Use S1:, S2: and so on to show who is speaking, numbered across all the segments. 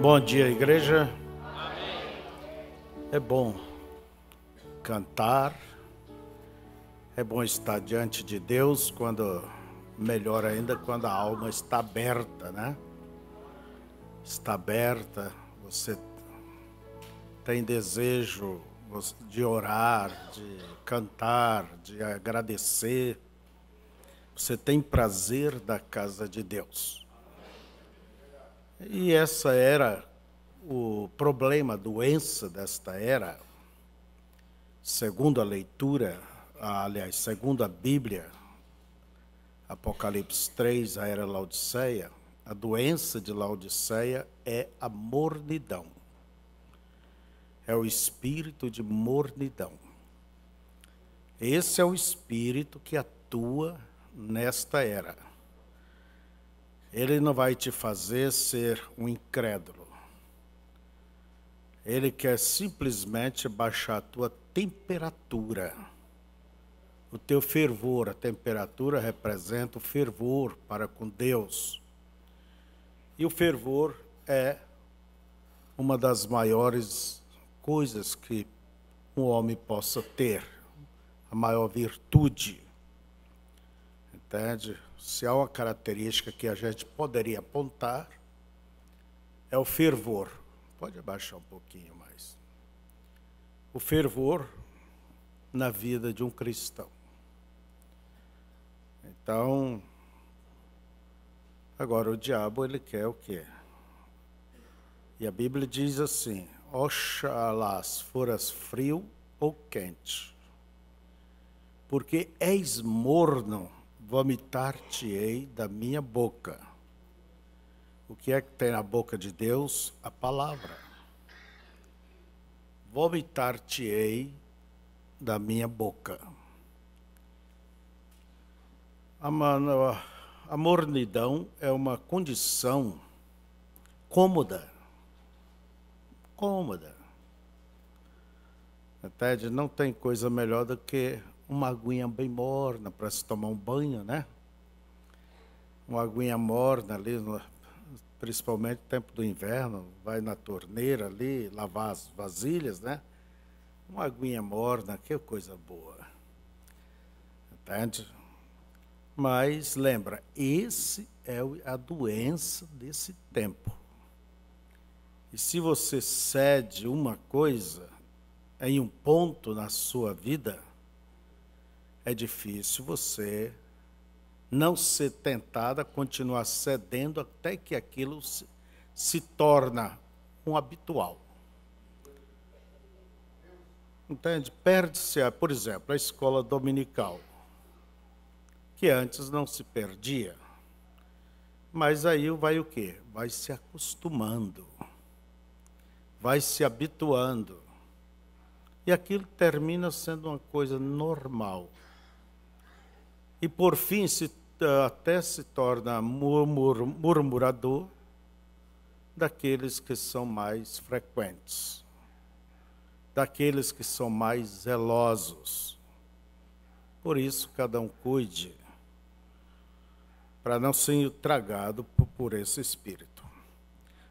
S1: Bom dia, igreja. É bom cantar, é bom estar diante de Deus, melhor ainda, quando a alma está aberta, né? Está aberta, você tem desejo de orar, de cantar, de agradecer. Você tem prazer da casa de Deus. E essa era o problema, a doença desta era, segundo a leitura, segundo a Bíblia, Apocalipse 3, a era Laodiceia, a doença de Laodiceia é a mornidão. É o espírito de mornidão. Esse é o espírito que atua nesta era. Ele não vai te fazer ser um incrédulo. Ele quer simplesmente baixar a tua temperatura. O teu fervor, a temperatura representa o fervor para com Deus. E o fervor é uma das maiores coisas que um homem possa ter, a maior virtude. Entende? Se há uma característica que a gente poderia apontar, é o fervor. Pode abaixar um pouquinho mais. O fervor na vida de um cristão. Então, agora o diabo, ele quer o quê? E a Bíblia diz assim: oxalá foras frio ou quente, porque és morno, vomitar-te-ei da minha boca. O que é que tem na boca de Deus? A palavra. Vomitar-te-ei da minha boca. A mornidão é uma condição cômoda. Cômoda. Entende? Não tem coisa melhor do que uma aguinha bem morna para se tomar um banho, né? Uma aguinha morna ali, principalmente no tempo do inverno, vai na torneira ali, lavar as vasilhas, né? Uma aguinha morna, que coisa boa. Entende? Mas lembra, esse é a doença desse tempo. E se você cede uma coisa em um ponto na sua vida, é difícil você não ser tentado a continuar cedendo até que aquilo se torna um habitual. Entende? Perde-se, por exemplo, a escola dominical, que antes não se perdia. Mas aí vai o quê? Vai se acostumando, vai se habituando. E aquilo termina sendo uma coisa normal. E por fim, até se torna murmurador daqueles que são mais frequentes, daqueles que são mais zelosos. Por isso, cada um cuide, para não ser tragado por esse espírito.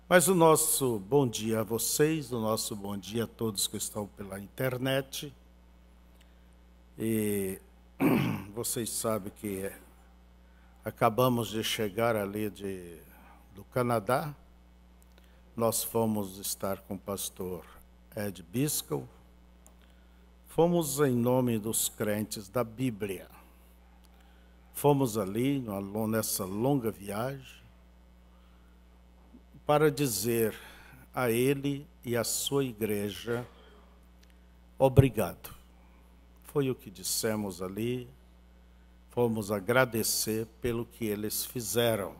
S1: Mas o nosso bom dia a vocês, o nosso bom dia a todos que estão pela internet. E vocês sabem que acabamos de chegar ali do Canadá. Nós fomos estar com o pastor Ed Biscoe. Fomos em nome dos crentes da Bíblia. Fomos ali nessa longa viagem para dizer a ele e à sua igreja obrigado. Foi o que dissemos ali. Fomos agradecer pelo que eles fizeram.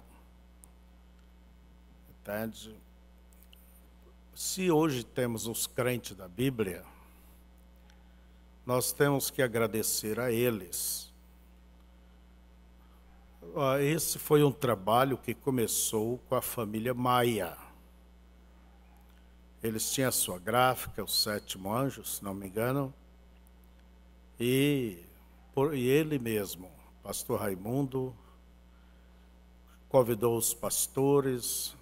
S1: Entende? Se hoje temos os crentes da Bíblia, nós temos que agradecer a eles. Esse foi um trabalho que começou com a família Maia. Eles tinham a sua gráfica, o Sétimo Anjo, se não me engano, e ele mesmo, pastor Raimundo, convidou os pastores,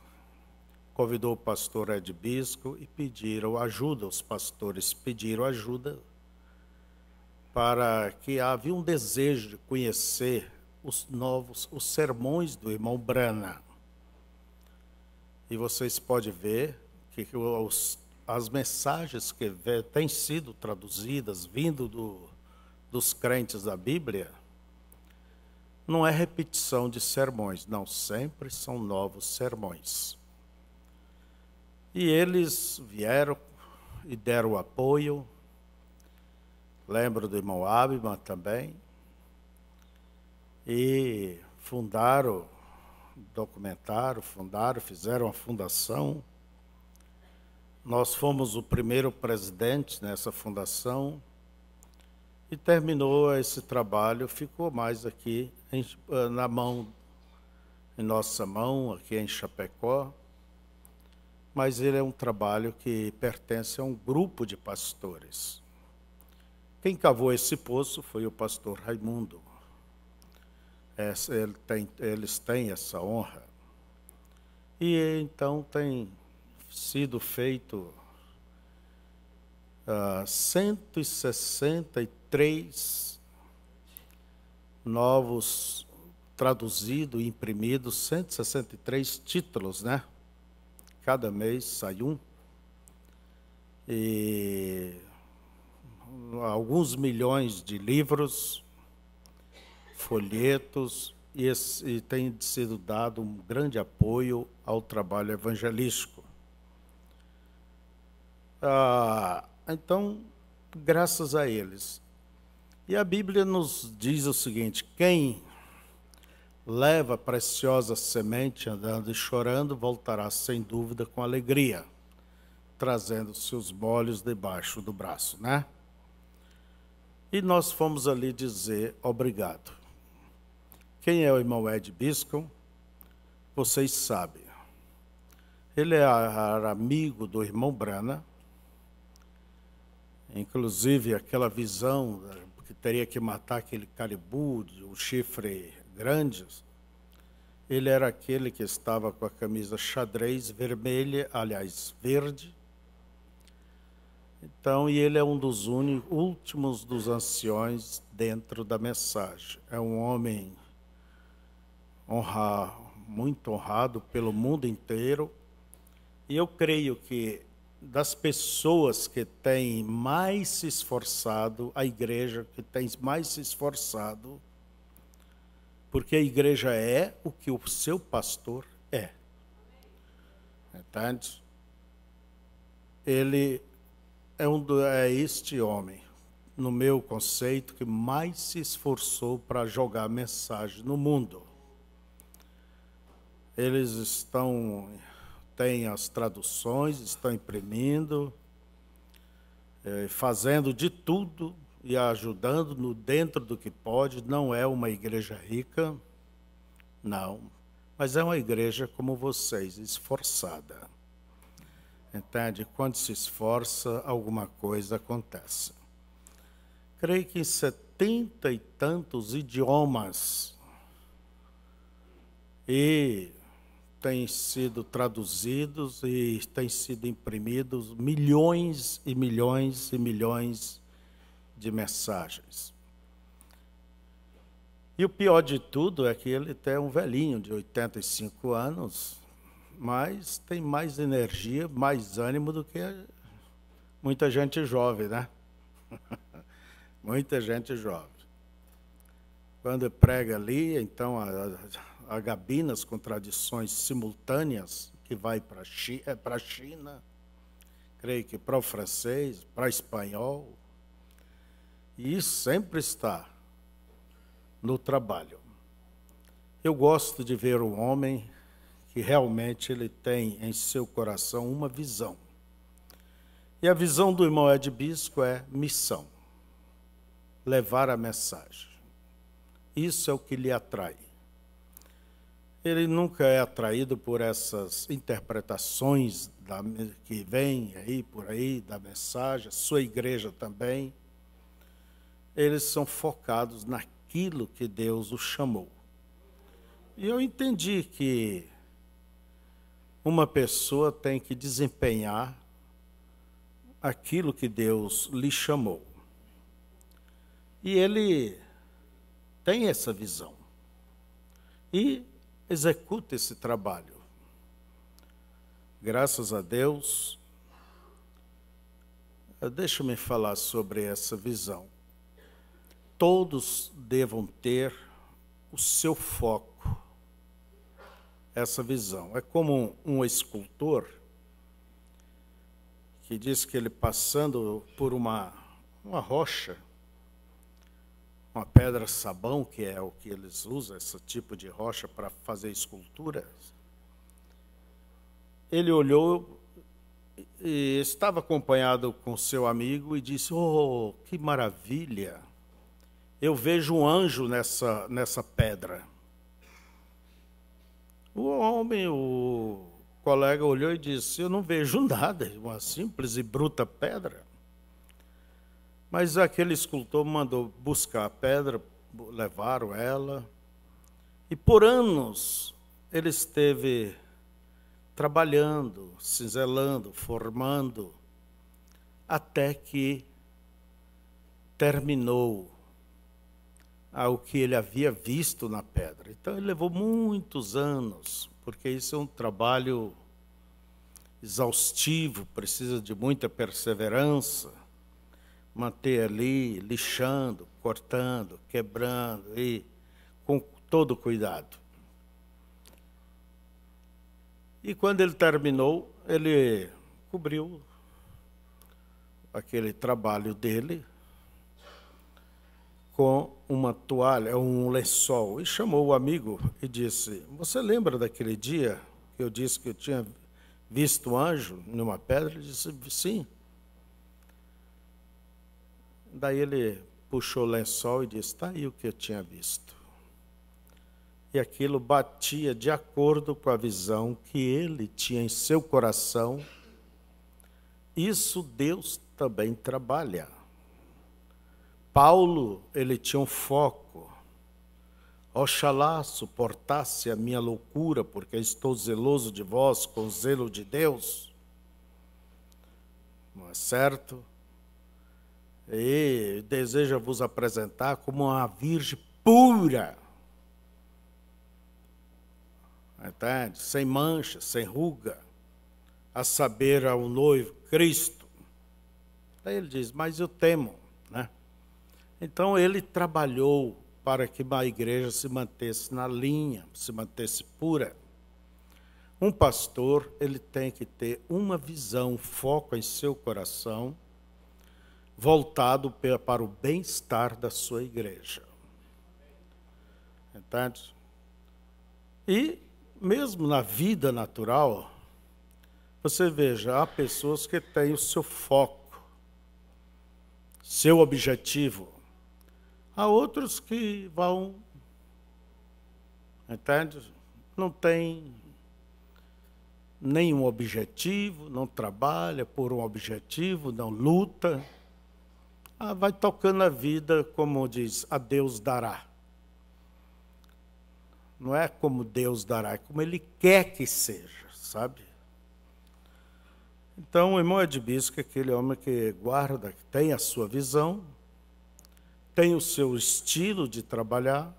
S1: convidou o pastor Ed Bisco e pediram ajuda, os pastores pediram ajuda para que havia um desejo de conhecer os sermões do irmão Brana. E vocês podem ver que as mensagens que têm sido traduzidas, vindo dos crentes da Bíblia, não é repetição de sermões, não, sempre são novos sermões. E eles vieram e deram apoio. Lembro do irmão Abima também. E fundaram, documentaram, fizeram a fundação. Nós fomos o primeiro presidente nessa fundação. E terminou esse trabalho, ficou mais aqui na mão, em nossa mão, aqui em Chapecó. Mas ele é um trabalho que pertence a um grupo de pastores. Quem cavou esse poço foi o pastor Raimundo. Eles têm essa honra. E então tem sido feito 163 novos, traduzidos e imprimidos, 163 títulos, né? Cada mês sai um. E alguns milhões de livros, folhetos, e tem sido dado um grande apoio ao trabalho evangelístico. Então, graças a eles. E a Bíblia nos diz o seguinte: quem leva a preciosa semente andando e chorando, voltará sem dúvida com alegria, trazendo seus molhos debaixo do braço, né? E nós fomos ali dizer obrigado. Quem é o irmão Ed Bisco? Vocês sabem. Ele era amigo do irmão Brana. Inclusive, aquela visão que teria que matar aquele caribu, o chifre grande, ele era aquele que estava com a camisa xadrez vermelha, aliás, verde. Então, e ele é um dos últimos dos anciões dentro da mensagem. É um homem muito honrado pelo mundo inteiro. E eu creio que das pessoas que têm mais se esforçado, a igreja que tem mais se esforçado, porque a igreja é o que o seu pastor é. Entende? Ele é este homem, no meu conceito, que mais se esforçou para jogar mensagem no mundo. Eles têm as traduções, estão imprimindo, fazendo de tudo e ajudando dentro do que pode. Não é uma igreja rica, não, mas é uma igreja como vocês, esforçada. Entende? Quando se esforça, alguma coisa acontece. Creio que em 70 e tantos idiomas e têm sido traduzidos e têm sido imprimidos milhões e milhões e milhões de mensagens. E o pior de tudo é que ele é um velhinho de 85 anos, mas tem mais energia, mais ânimo do que muita gente jovem, né? Muita gente jovem. Quando prega ali, então, a Gabinas com tradições simultâneas, que vai para a China, creio que para o francês, para o espanhol, e isso sempre está no trabalho. Eu gosto de ver um homem que realmente ele tem em seu coração uma visão. E a visão do irmão Ed Bisco é missão, levar a mensagem. Isso é o que lhe atrai. Ele nunca é atraído por essas interpretações que vêm aí por aí da mensagem, a sua igreja também. Eles são focados naquilo que Deus os chamou. E eu entendi que uma pessoa tem que desempenhar aquilo que Deus lhe chamou. E ele tem essa visão e executa esse trabalho. Graças a Deus, deixa-me falar sobre essa visão. Todos devam ter o seu foco, essa visão. É como um escultor que diz que ele passando por uma rocha, uma pedra sabão, que é o que eles usam, esse tipo de rocha para fazer esculturas, ele olhou e estava acompanhado com seu amigo e disse: "Oh, que maravilha! Eu vejo um anjo nessa pedra." O homem, o colega, olhou e disse: "Eu não vejo nada, uma simples e bruta pedra." Mas aquele escultor mandou buscar a pedra, levaram ela, e por anos ele esteve trabalhando, cinzelando, formando, até que terminou o que ele havia visto na pedra. Então ele levou muitos anos, porque isso é um trabalho exaustivo, precisa de muita perseverança, manter ali, lixando, cortando, quebrando, e com todo cuidado. E quando ele terminou, ele cobriu aquele trabalho dele com uma toalha, um lençol, e chamou o amigo e disse: "Você lembra daquele dia que eu disse que eu tinha visto um anjo numa pedra?" Ele disse: "Sim." Daí ele puxou o lençol e disse: "Está aí o que eu tinha visto." E aquilo batia de acordo com a visão que ele tinha em seu coração. Isso Deus também trabalha. Paulo, ele tinha um foco. "Oxalá suportasse a minha loucura, porque estou zeloso de vós com o zelo de Deus." Não é certo? "E deseja vos apresentar como uma virgem pura." Entende? Sem mancha, sem ruga, a saber, ao noivo Cristo. Aí ele diz: "Mas eu temo", né? Então ele trabalhou para que a igreja se mantesse na linha, se mantesse pura. Um pastor, ele tem que ter uma visão, foco em seu coração, voltado para o bem-estar da sua igreja. Entende? E mesmo na vida natural, você veja, há pessoas que têm o seu foco, seu objetivo. Há outros que vão, entende? Não tem nenhum objetivo, não trabalha por um objetivo, não luta. Vai tocando a vida, como diz, a Deus dará. Não é como Deus dará, é como Ele quer que seja, sabe? Então, o irmão Edbisco é aquele homem que guarda, que tem a sua visão, tem o seu estilo de trabalhar.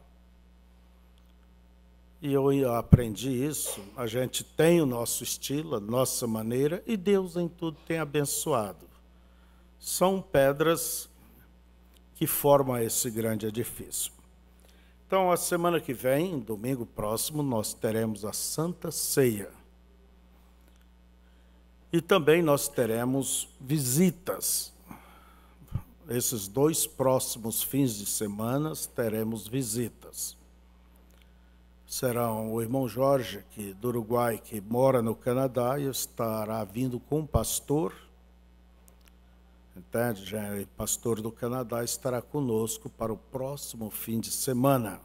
S1: E eu aprendi isso. A gente tem o nosso estilo, a nossa maneira, e Deus em tudo tem abençoado. São pedras que formam esse grande edifício. Então, a semana que vem, domingo próximo, nós teremos a Santa Ceia. E também nós teremos visitas. Esses 2 próximos fins de semana teremos visitas. Serão o irmão Jorge, do Uruguai, que mora no Canadá, e estará vindo com um pastor. Entende? Já é pastor do Canadá, estará conosco para o próximo fim de semana.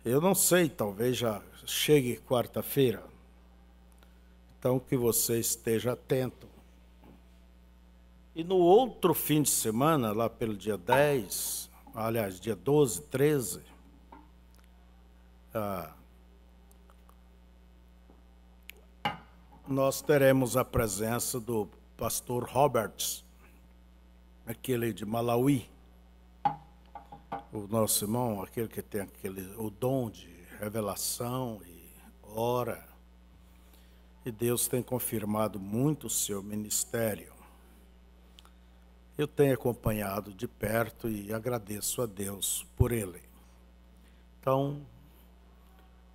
S1: Eu não sei, talvez já chegue quarta-feira. Então, que você esteja atento. E no outro fim de semana, lá pelo dia 10, aliás, dia 12, 13, nós teremos a presença do pastor Roberts, aquele de Malawi, o nosso irmão, aquele que tem o dom de revelação e ora. E Deus tem confirmado muito o seu ministério. Eu tenho acompanhado de perto e agradeço a Deus por ele. Então,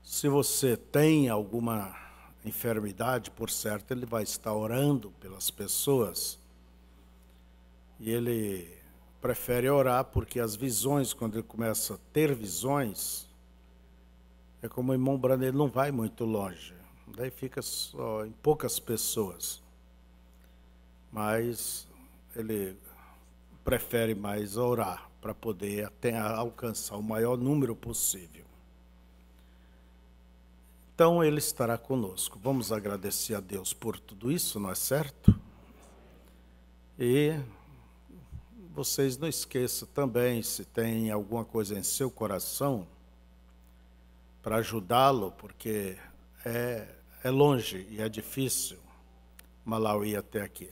S1: se você tem alguma enfermidade, por certo, ele vai estar orando pelas pessoas. E ele prefere orar porque as visões, quando ele começa a ter visões, é como o irmão Brando, ele não vai muito longe. Daí fica só em poucas pessoas. Mas ele prefere mais orar para poder até alcançar o maior número possível. Então ele estará conosco. Vamos agradecer a Deus por tudo isso, não é certo? E vocês não esqueçam também, se tem alguma coisa em seu coração, para ajudá-lo, porque é longe e é difícil Malawi até aqui,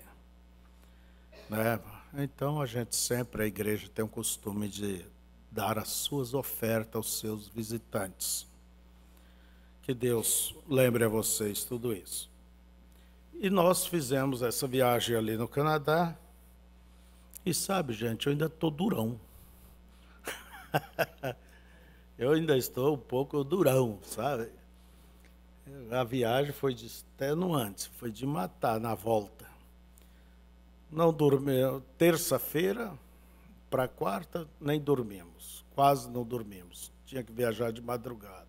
S1: né? Então, a gente sempre, a igreja tem o costume de dar as suas ofertas aos seus visitantes. Que Deus lembre a vocês tudo isso. E nós fizemos essa viagem ali no Canadá. E sabe, gente, eu ainda estou durão. Eu ainda estou um pouco durão, sabe? A viagem foi de extenuante, foi de matar na volta. Não dormimos, terça-feira para quarta, nem dormimos, quase não dormimos. Tinha que viajar de madrugada.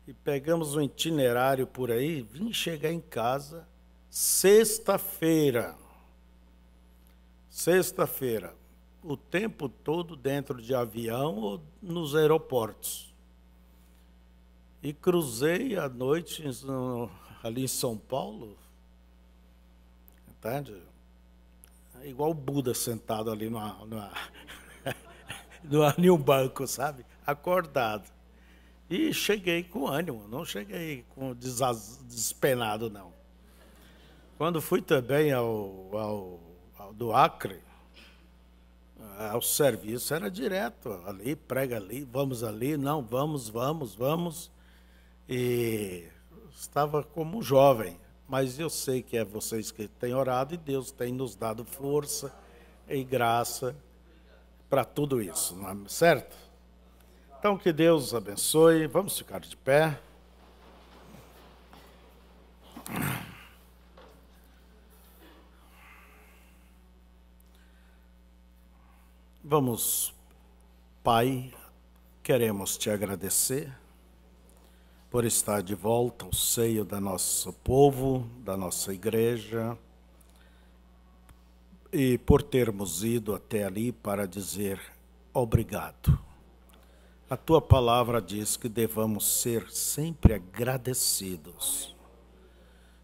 S1: E pegamos um itinerário por aí, vim chegar em casa sexta-feira. Sexta-feira, o tempo todo dentro de avião ou nos aeroportos. E cruzei à noite ali em São Paulo, entende? Igual o Buda sentado ali em um banco, sabe? Acordado. E cheguei com ânimo, não cheguei com despenado, não. Quando fui também ao do Acre, ao serviço, era direto, ali, prega ali, vamos ali, não, vamos. E estava como jovem. Mas eu sei que é vocês que têm orado e Deus tem nos dado força e graça para tudo isso, não é certo? Então, que Deus abençoe. Vamos ficar de pé. Vamos, Pai, queremos te agradecer por estar de volta ao seio do nosso povo, da nossa igreja, e por termos ido até ali para dizer obrigado. A tua palavra diz que devamos ser sempre agradecidos,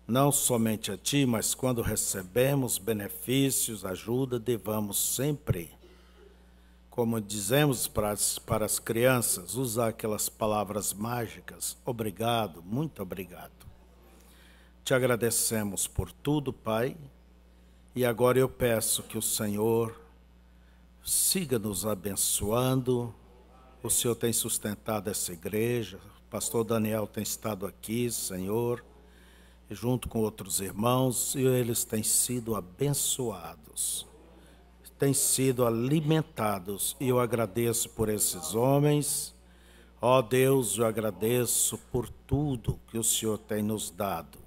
S1: não somente a ti, mas quando recebemos benefícios, ajuda, devamos sempre, como dizemos para as crianças, usar aquelas palavras mágicas. Obrigado, muito obrigado. Te agradecemos por tudo, Pai. E agora eu peço que o Senhor siga nos abençoando. O Senhor tem sustentado essa igreja. O pastor Daniel tem estado aqui, Senhor, junto com outros irmãos, e eles têm sido abençoados. Têm sido alimentados, e eu agradeço por esses homens. Ó Deus, eu agradeço por tudo que o Senhor tem nos dado.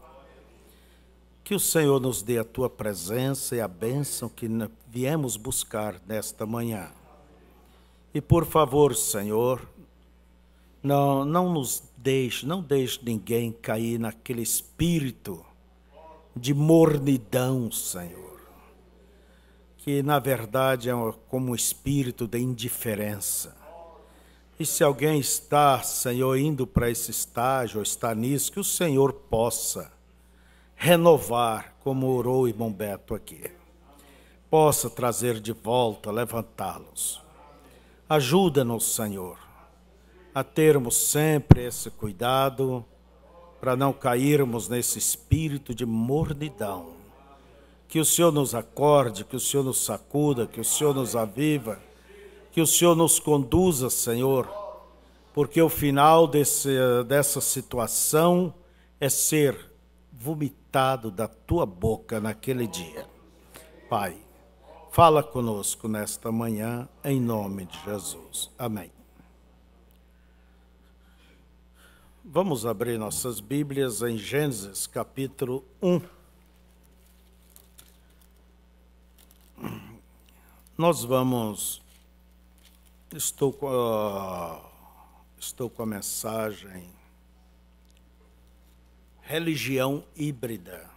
S1: Que o Senhor nos dê a tua presença e a bênção que viemos buscar nesta manhã. E por favor, Senhor, não deixe ninguém cair naquele espírito de mornidão, Senhor, que na verdade é como um espírito de indiferença. E se alguém está, Senhor, indo para esse estágio, ou está nisso, que o Senhor possa renovar, como orou o irmão Beto aqui, possa trazer de volta, levantá-los. Ajuda-nos, Senhor, a termos sempre esse cuidado, para não cairmos nesse espírito de mornidão. Que o Senhor nos acorde, que o Senhor nos sacuda, que o Senhor nos aviva, que o Senhor nos conduza, Senhor, porque o final dessa situação é ser vomitado da tua boca naquele dia. Pai, fala conosco nesta manhã, em nome de Jesus. Amém. Vamos abrir nossas Bíblias em Gênesis, capítulo 1. Nós vamos... Estou com a mensagem Religião híbrida.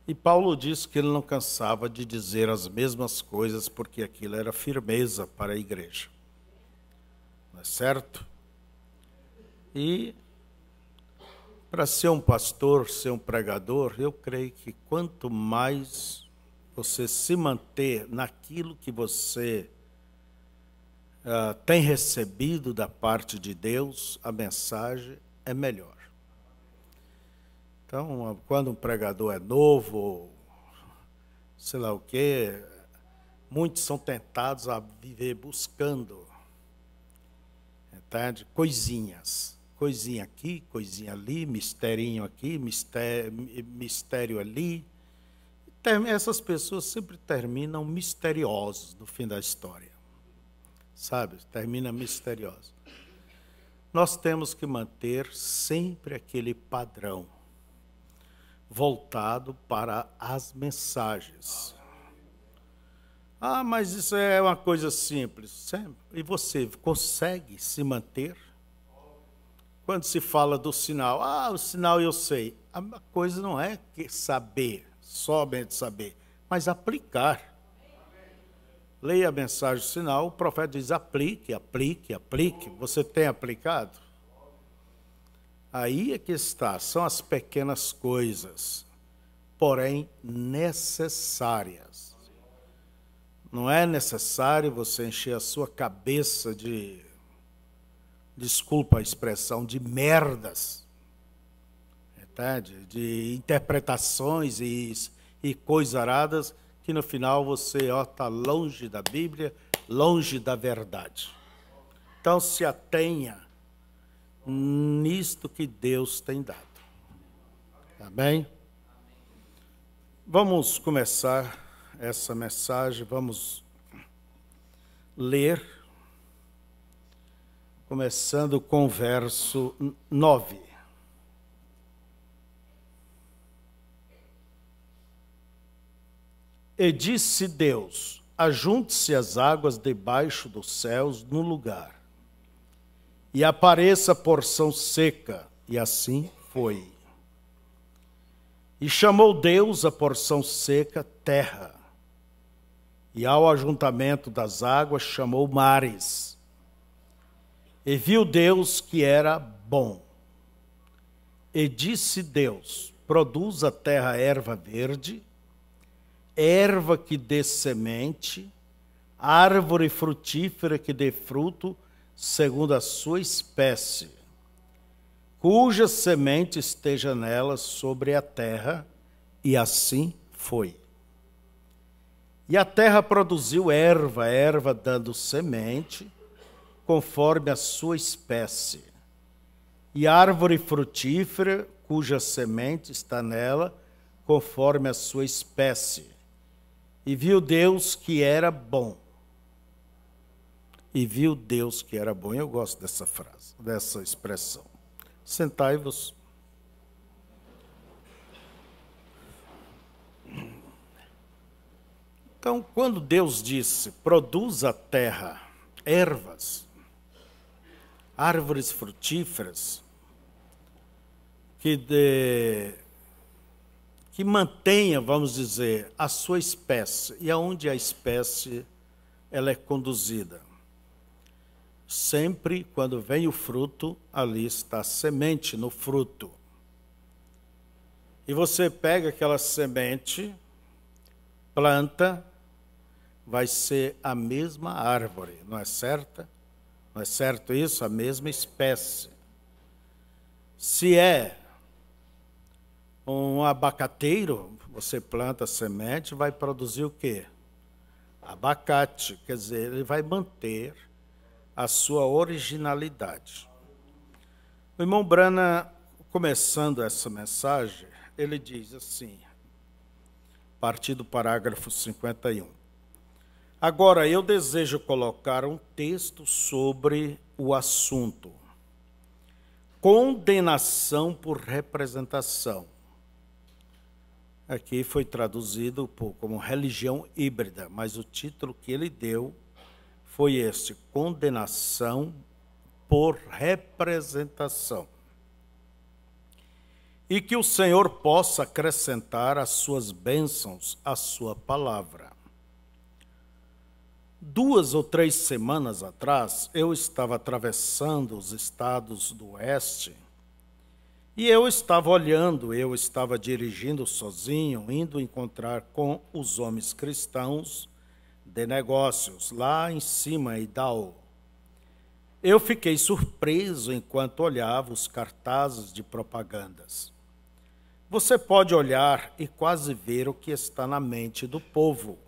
S1: E Paulo diz que ele não cansava de dizer as mesmas coisas porque aquilo era firmeza para a igreja. Não é certo? E para ser um pastor, ser um pregador, eu creio que quanto mais você se manter naquilo que você tem recebido da parte de Deus, a mensagem é melhor. Então, quando um pregador é novo, sei lá o quê, muitos são tentados a viver buscando, entende? Coisinhas. Coisinha aqui, coisinha ali, misterinho aqui, mistério ali. Essas pessoas sempre terminam misteriosos no fim da história. Sabe? Termina misterioso. Nós temos que manter sempre aquele padrão voltado para as mensagens. Ah, mas isso é uma coisa simples. E você consegue se manter? Quando se fala do sinal, o sinal eu sei. A coisa não é que saber, somente saber, mas aplicar. Leia a mensagem do sinal, o profeta diz aplique. Você tem aplicado? Aí é que está, são as pequenas coisas, porém necessárias. Não é necessário você encher a sua cabeça de, desculpa a expressão, de merdas, entende? De interpretações e coisaradas, que no final você está longe da Bíblia, longe da verdade. Então se atenha nisto que Deus tem dado. Amém? Vamos começar essa mensagem, vamos ler, começando com o verso 9. E disse Deus: ajunte-se as águas debaixo dos céus num lugar, e apareça porção seca. E assim foi. E chamou Deus a porção seca terra, e ao ajuntamento das águas chamou mares. E viu Deus que era bom. E disse Deus: produz a terra erva verde, erva que dê semente, árvore frutífera que dê fruto segundo a sua espécie, cuja semente esteja nela sobre a terra. E assim foi. E a terra produziu erva dando semente, conforme a sua espécie, e árvore frutífera, cuja semente está nela, conforme a sua espécie. E viu Deus que era bom. E viu Deus que era bom. Eu gosto dessa frase, dessa expressão. Sentai-vos. Então, quando Deus disse, produz a terra ervas, árvores frutíferas, que mantenha, vamos dizer, a sua espécie. E aonde a espécie ela é conduzida? Sempre quando vem o fruto, ali está a semente no fruto. E você pega aquela semente, planta, vai ser a mesma árvore, não é certo? Não é certo isso? A mesma espécie. Se é um abacateiro, você planta a semente, vai produzir o quê? Abacate. Quer dizer, ele vai manter a sua originalidade. O irmão Brana, começando essa mensagem, ele diz assim, a partir do parágrafo 51. Agora, eu desejo colocar um texto sobre o assunto. Condenação por representação. Aqui foi traduzido como religião híbrida, mas o título que ele deu foi este: condenação por representação. E que o Senhor possa acrescentar as suas bênçãos à sua palavra. 2 ou 3 semanas atrás, eu estava atravessando os estados do oeste e eu estava olhando, eu estava dirigindo sozinho, indo encontrar com os homens cristãos de negócios, lá em cima, em Idaho. Eu fiquei surpreso enquanto olhava os cartazes de propagandas. Você pode olhar e quase ver o que está na mente do povo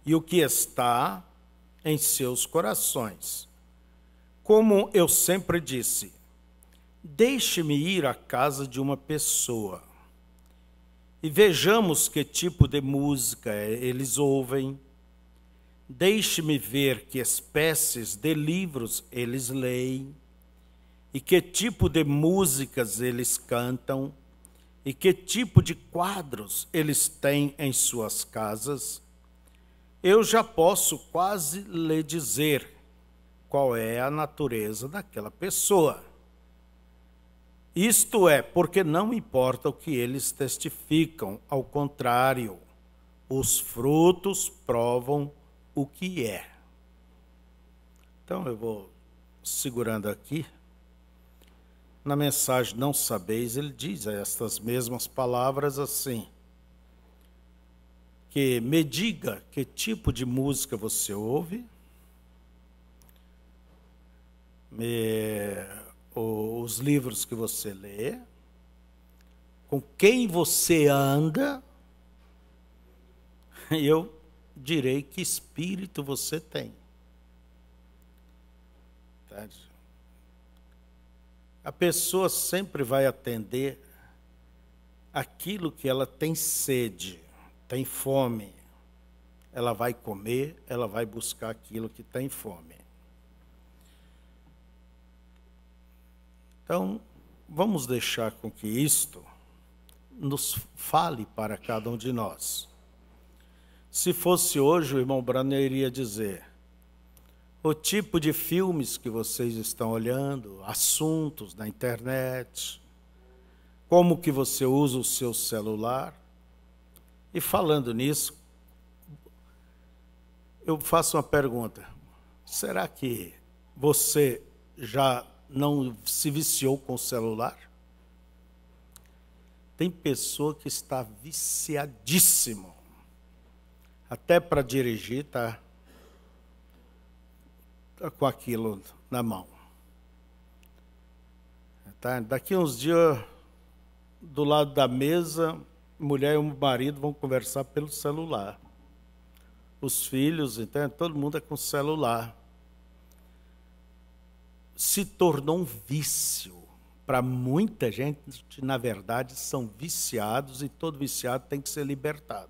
S1: e o que está em seus corações. Como eu sempre disse, deixe-me ir à casa de uma pessoa e vejamos que tipo de música eles ouvem. Deixe-me ver que espécies de livros eles leem e que tipo de músicas eles cantam e que tipo de quadros eles têm em suas casas. Eu já posso quase lhe dizer qual é a natureza daquela pessoa. Isto é, porque não importa o que eles testificam, ao contrário, os frutos provam o que é. Então eu vou segurando aqui. Na mensagem Não Sabeis, ele diz estas mesmas palavras assim: que me diga que tipo de música você ouve, os livros que você lê, com quem você anda, e eu direi que espírito você tem. A pessoa sempre vai atender aquilo que ela tem sede, tem fome. Ela vai comer, ela vai buscar aquilo que tem fome. Então, vamos deixar com que isto nos fale para cada um de nós. Se fosse hoje, o irmão Brana iria dizer: o tipo de filmes que vocês estão olhando, assuntos na internet, como que você usa o seu celular. E falando nisso, eu faço uma pergunta: será que você já não se viciou com o celular? Tem pessoa que está viciadíssimo, até para dirigir tá com aquilo na mão. Tá? Daqui uns dias, do lado da mesa, mulher e o marido vão conversar pelo celular. Os filhos, então, todo mundo é com celular. Se tornou um vício. Para muita gente, na verdade, são viciados e todo viciado tem que ser libertado.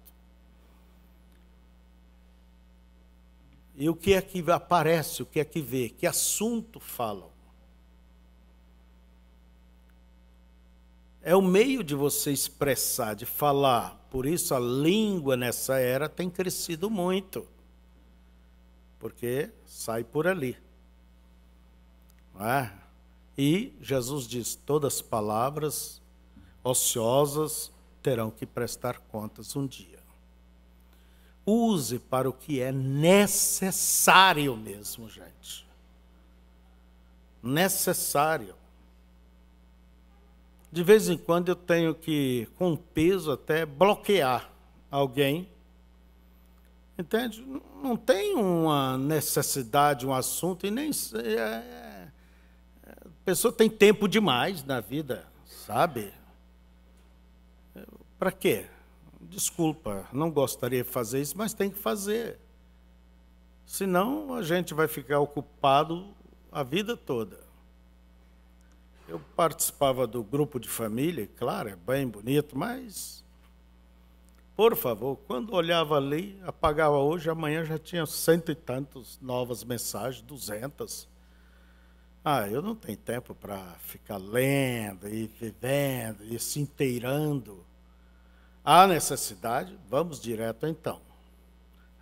S1: E o que é que aparece, o que é que vê, que assunto falam? É o meio de você expressar, de falar. Por isso a língua nessa era tem crescido muito. Porque sai por ali. Não é? E Jesus diz: todas as palavras ociosas terão que prestar contas um dia. Use para o que é necessário mesmo, gente. Necessário. De vez em quando eu tenho que, com peso até, bloquear alguém. Entende? Não tem uma necessidade, um assunto, e nem. A pessoa tem tempo demais na vida, sabe? Para quê? Desculpa, não gostaria de fazer isso, mas tem que fazer. Senão a gente vai ficar ocupado a vida toda. Eu participava do grupo de família, claro, é bem bonito, mas, por favor, quando olhava ali, apagava hoje, amanhã já tinha 100 e tantos novas mensagens, 200. Eu não tenho tempo para ficar lendo e vivendo e se inteirando. Há necessidade? Vamos direto então.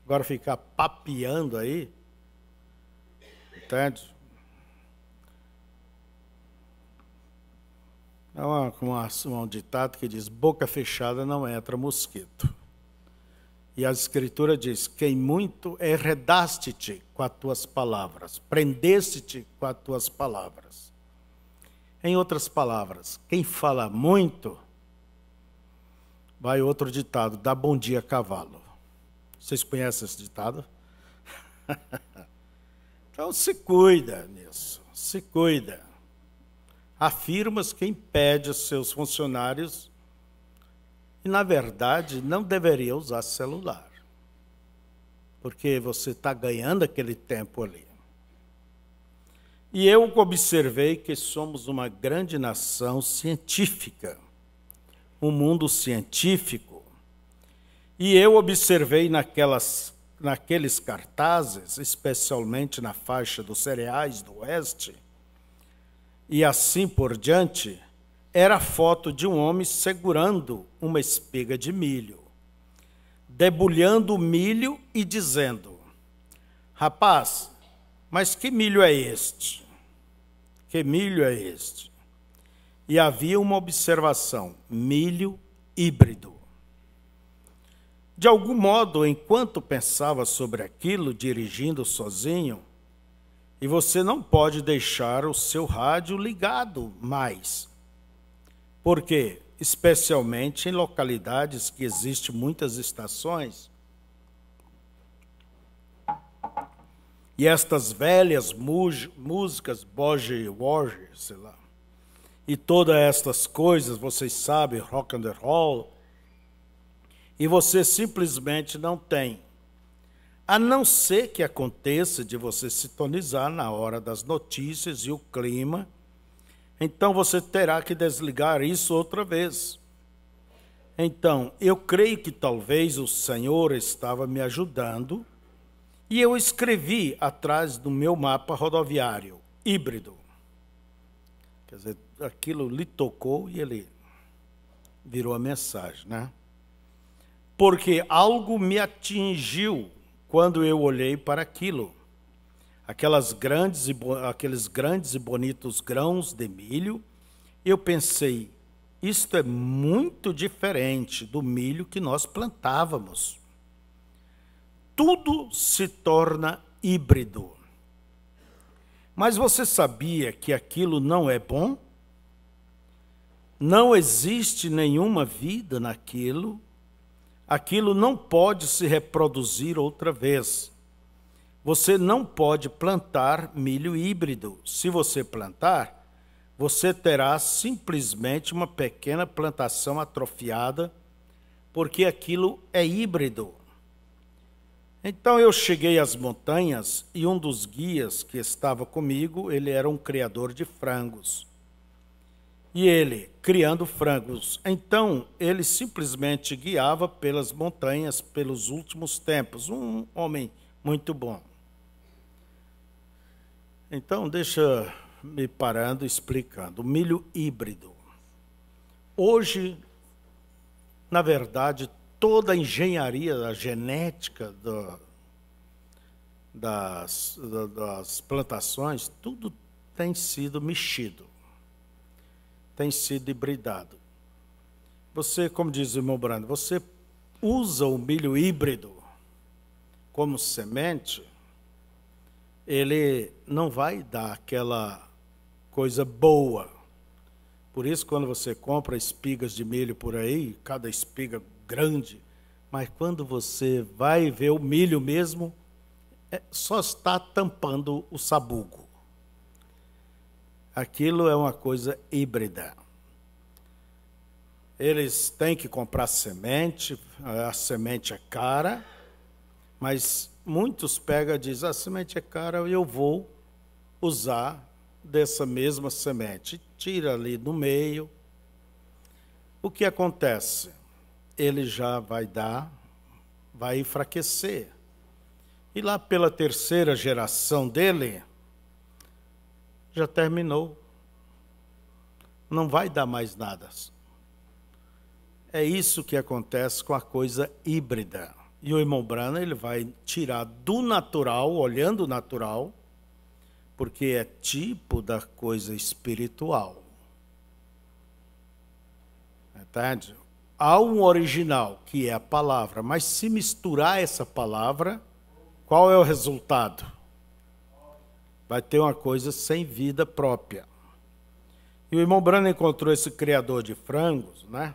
S1: Agora ficar papeando aí, entende? É um ditado que diz, boca fechada não entra mosquito. E a Escritura diz, quem muito enredaste-te com as tuas palavras, prendeste-te com as tuas palavras. Em outras palavras, quem fala muito, vai outro ditado, dá bom dia cavalo. Vocês conhecem esse ditado? Então se cuida nisso, se cuida. Há firmas que impedem os seus funcionários e, na verdade, não deveria usar celular, porque você está ganhando aquele tempo ali. E eu observei que somos uma grande nação científica, um mundo científico, e eu observei naqueles cartazes, especialmente na faixa dos cereais do Oeste, e assim por diante, era a foto de um homem segurando uma espiga de milho, debulhando o milho e dizendo, rapaz, mas que milho é este? Que milho é este? E havia uma observação, milho híbrido. De algum modo, enquanto pensava sobre aquilo, dirigindo sozinho, e você não pode deixar o seu rádio ligado mais. Por quê? Especialmente em localidades que existem muitas estações. E estas velhas músicas, Bogie, sei lá, e todas estas coisas, vocês sabem, rock and roll, e você simplesmente não tem. A não ser que aconteça de você sintonizar na hora das notícias e o clima, então você terá que desligar isso outra vez. Então, eu creio que talvez o Senhor estava me ajudando e eu escrevi atrás do meu mapa rodoviário, híbrido. Quer dizer, aquilo lhe tocou e ele virou a mensagem, né? Porque algo me atingiu quando eu olhei para aquilo, aqueles grandes e bonitos grãos de milho, eu pensei, isto é muito diferente do milho que nós plantávamos. Tudo se torna híbrido. Mas você sabia que aquilo não é bom? Não existe nenhuma vida naquilo. Aquilo não pode se reproduzir outra vez. Você não pode plantar milho híbrido. Se você plantar, você terá simplesmente uma pequena plantação atrofiada, porque aquilo é híbrido. Então eu cheguei às montanhas e um dos guias que estava comigo, ele era um criador de frangos. E ele, criando frangos, então ele simplesmente guiava pelas montanhas, pelos últimos tempos. Um homem muito bom. Então, deixa me parando e explicando. O milho híbrido. Hoje, na verdade, toda a engenharia, a genética das plantações, tudo tem sido mexido. Tem sido hibridado. Você, como diz o irmão Brando, você usa o milho híbrido como semente, ele não vai dar aquela coisa boa. Por isso, quando você compra espigas de milho por aí, cada espiga grande, Mas quando você vai ver o milho mesmo, só está tampando o sabugo. Aquilo é uma coisa híbrida. Eles têm que comprar semente, a semente é cara, mas muitos pegam e dizem, a semente é cara, eu vou usar dessa mesma semente. Tira ali no meio. O que acontece? Ele já vai enfraquecer. E lá pela terceira geração dele, já terminou. Não vai dar mais nada. É isso que acontece com a coisa híbrida. E o irmão Branham, ele vai tirar do natural, olhando o natural, porque é tipo da coisa espiritual. Entende? Há um original, que é a palavra, mas se misturar essa palavra, qual é o resultado? Vai ter uma coisa sem vida própria. E o irmão Branham encontrou esse criador de frangos, né?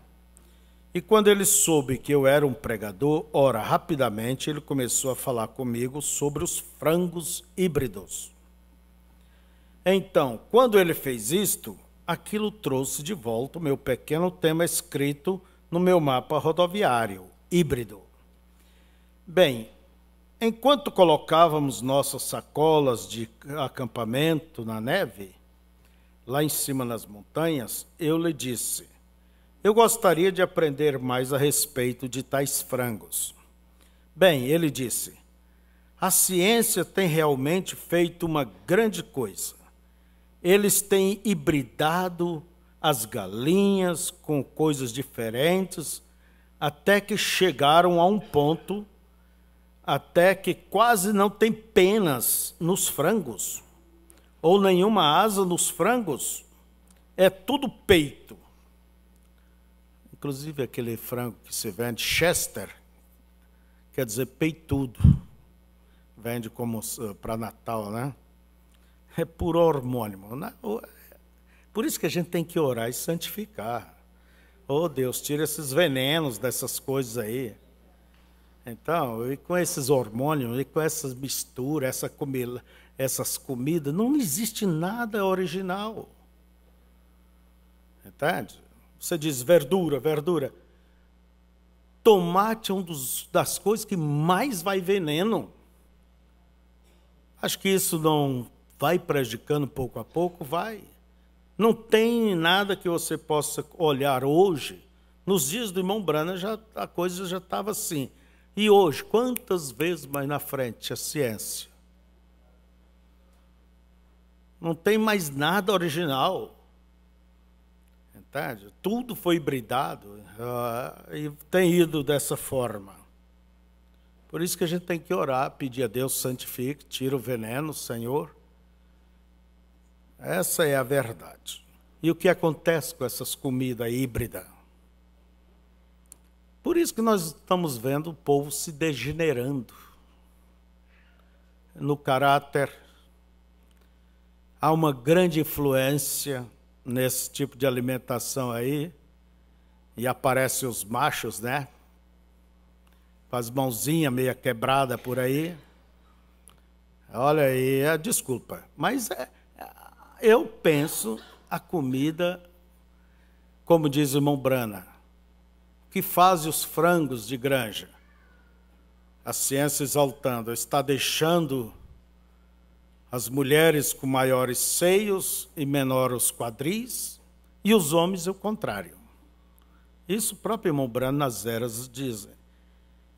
S1: E quando ele soube que eu era um pregador, ora, rapidamente ele começou a falar comigo sobre os frangos híbridos. Então, quando ele fez isto, aquilo trouxe de volta o meu pequeno tema escrito no meu mapa rodoviário, híbrido. Bem, enquanto colocávamos nossas sacolas de acampamento na neve, lá em cima nas montanhas, eu lhe disse, eu gostaria de aprender mais a respeito de tais frangos. Bem, ele disse, a ciência tem realmente feito uma grande coisa. Eles têm hibridado as galinhas com coisas diferentes, até que chegaram a um ponto, até que quase não tem penas nos frangos, ou nenhuma asa nos frangos, é tudo peito. Inclusive aquele frango que se vende, Chester, quer dizer peitudo, vende como para Natal, né? É por hormônio. Por isso que a gente tem que orar e santificar. Oh, Deus, tira esses venenos dessas coisas aí. Então, e com esses hormônios, e com essas misturas, essas comidas, não existe nada original. Entende? Você diz verdura, verdura. Tomate é uma das coisas que mais vai veneno. Acho que isso não vai prejudicando pouco a pouco, vai. Não tem nada que você possa olhar hoje. Nos dias do irmão Branham, a coisa já estava assim. E hoje, quantas vezes mais na frente a ciência? Não tem mais nada original. Entende? Tudo foi hibridado e tem ido dessa forma. Por isso que a gente tem que orar, pedir a Deus, santifique, tira o veneno, Senhor. Essa é a verdade. E o que acontece com essas comidas híbridas? Por isso que nós estamos vendo o povo se degenerando no caráter. Há uma grande influência nesse tipo de alimentação aí, e aparecem os machos, né? Com as mãozinhas meio quebradas por aí. Olha aí, desculpa, mas eu penso a comida, como diz o irmão Branham, que faz os frangos de granja. A ciência exaltando, está deixando as mulheres com maiores seios e menores quadris, e os homens o contrário. Isso o próprio irmão Branham nas eras dizem.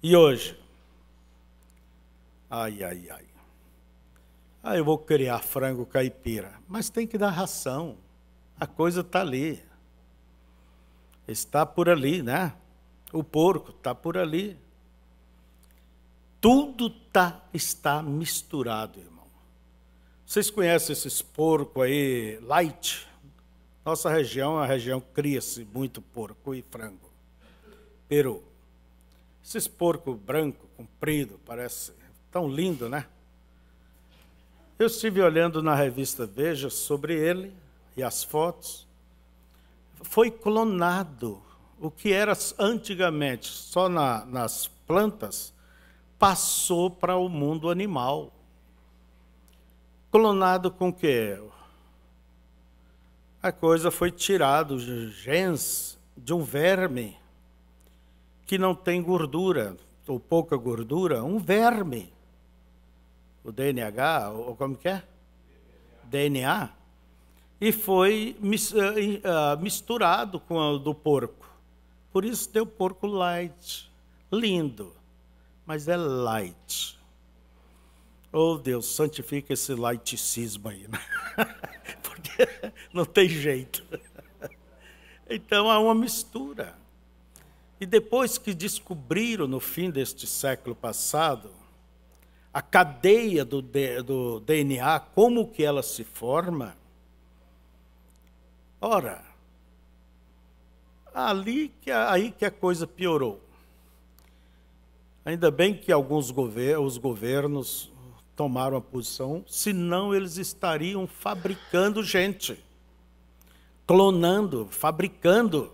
S1: E hoje? Ai. Eu vou criar frango caipira, mas tem que dar ração. A coisa está ali. Está por ali, né? O porco está por ali. Tudo está misturado, irmão. Vocês conhecem esses porcos aí, light? Nossa região, a região cria-se muito porco e frango. Peru. Esses porcos branco, comprido, parece tão lindo, né? Eu estive olhando na revista Veja sobre ele e as fotos. Foi clonado o que era antigamente só nas plantas, passou para o mundo animal. Clonado com o quê? A coisa foi tirada, os genes de um verme que não tem gordura, ou pouca gordura, um verme. O DNH, ou como que é? DNA. E foi misturado com o do porco. Por isso deu porco light. Lindo, mas é light. Oh, Deus, santifica esse laiticismo aí, né? Porque não tem jeito. Então, há uma mistura. E depois que descobriram, no fim deste século passado, a cadeia do DNA, como que ela se forma, ora, aí que a coisa piorou. Ainda bem que os governos tomaram a posição, senão eles estariam fabricando gente, clonando, fabricando,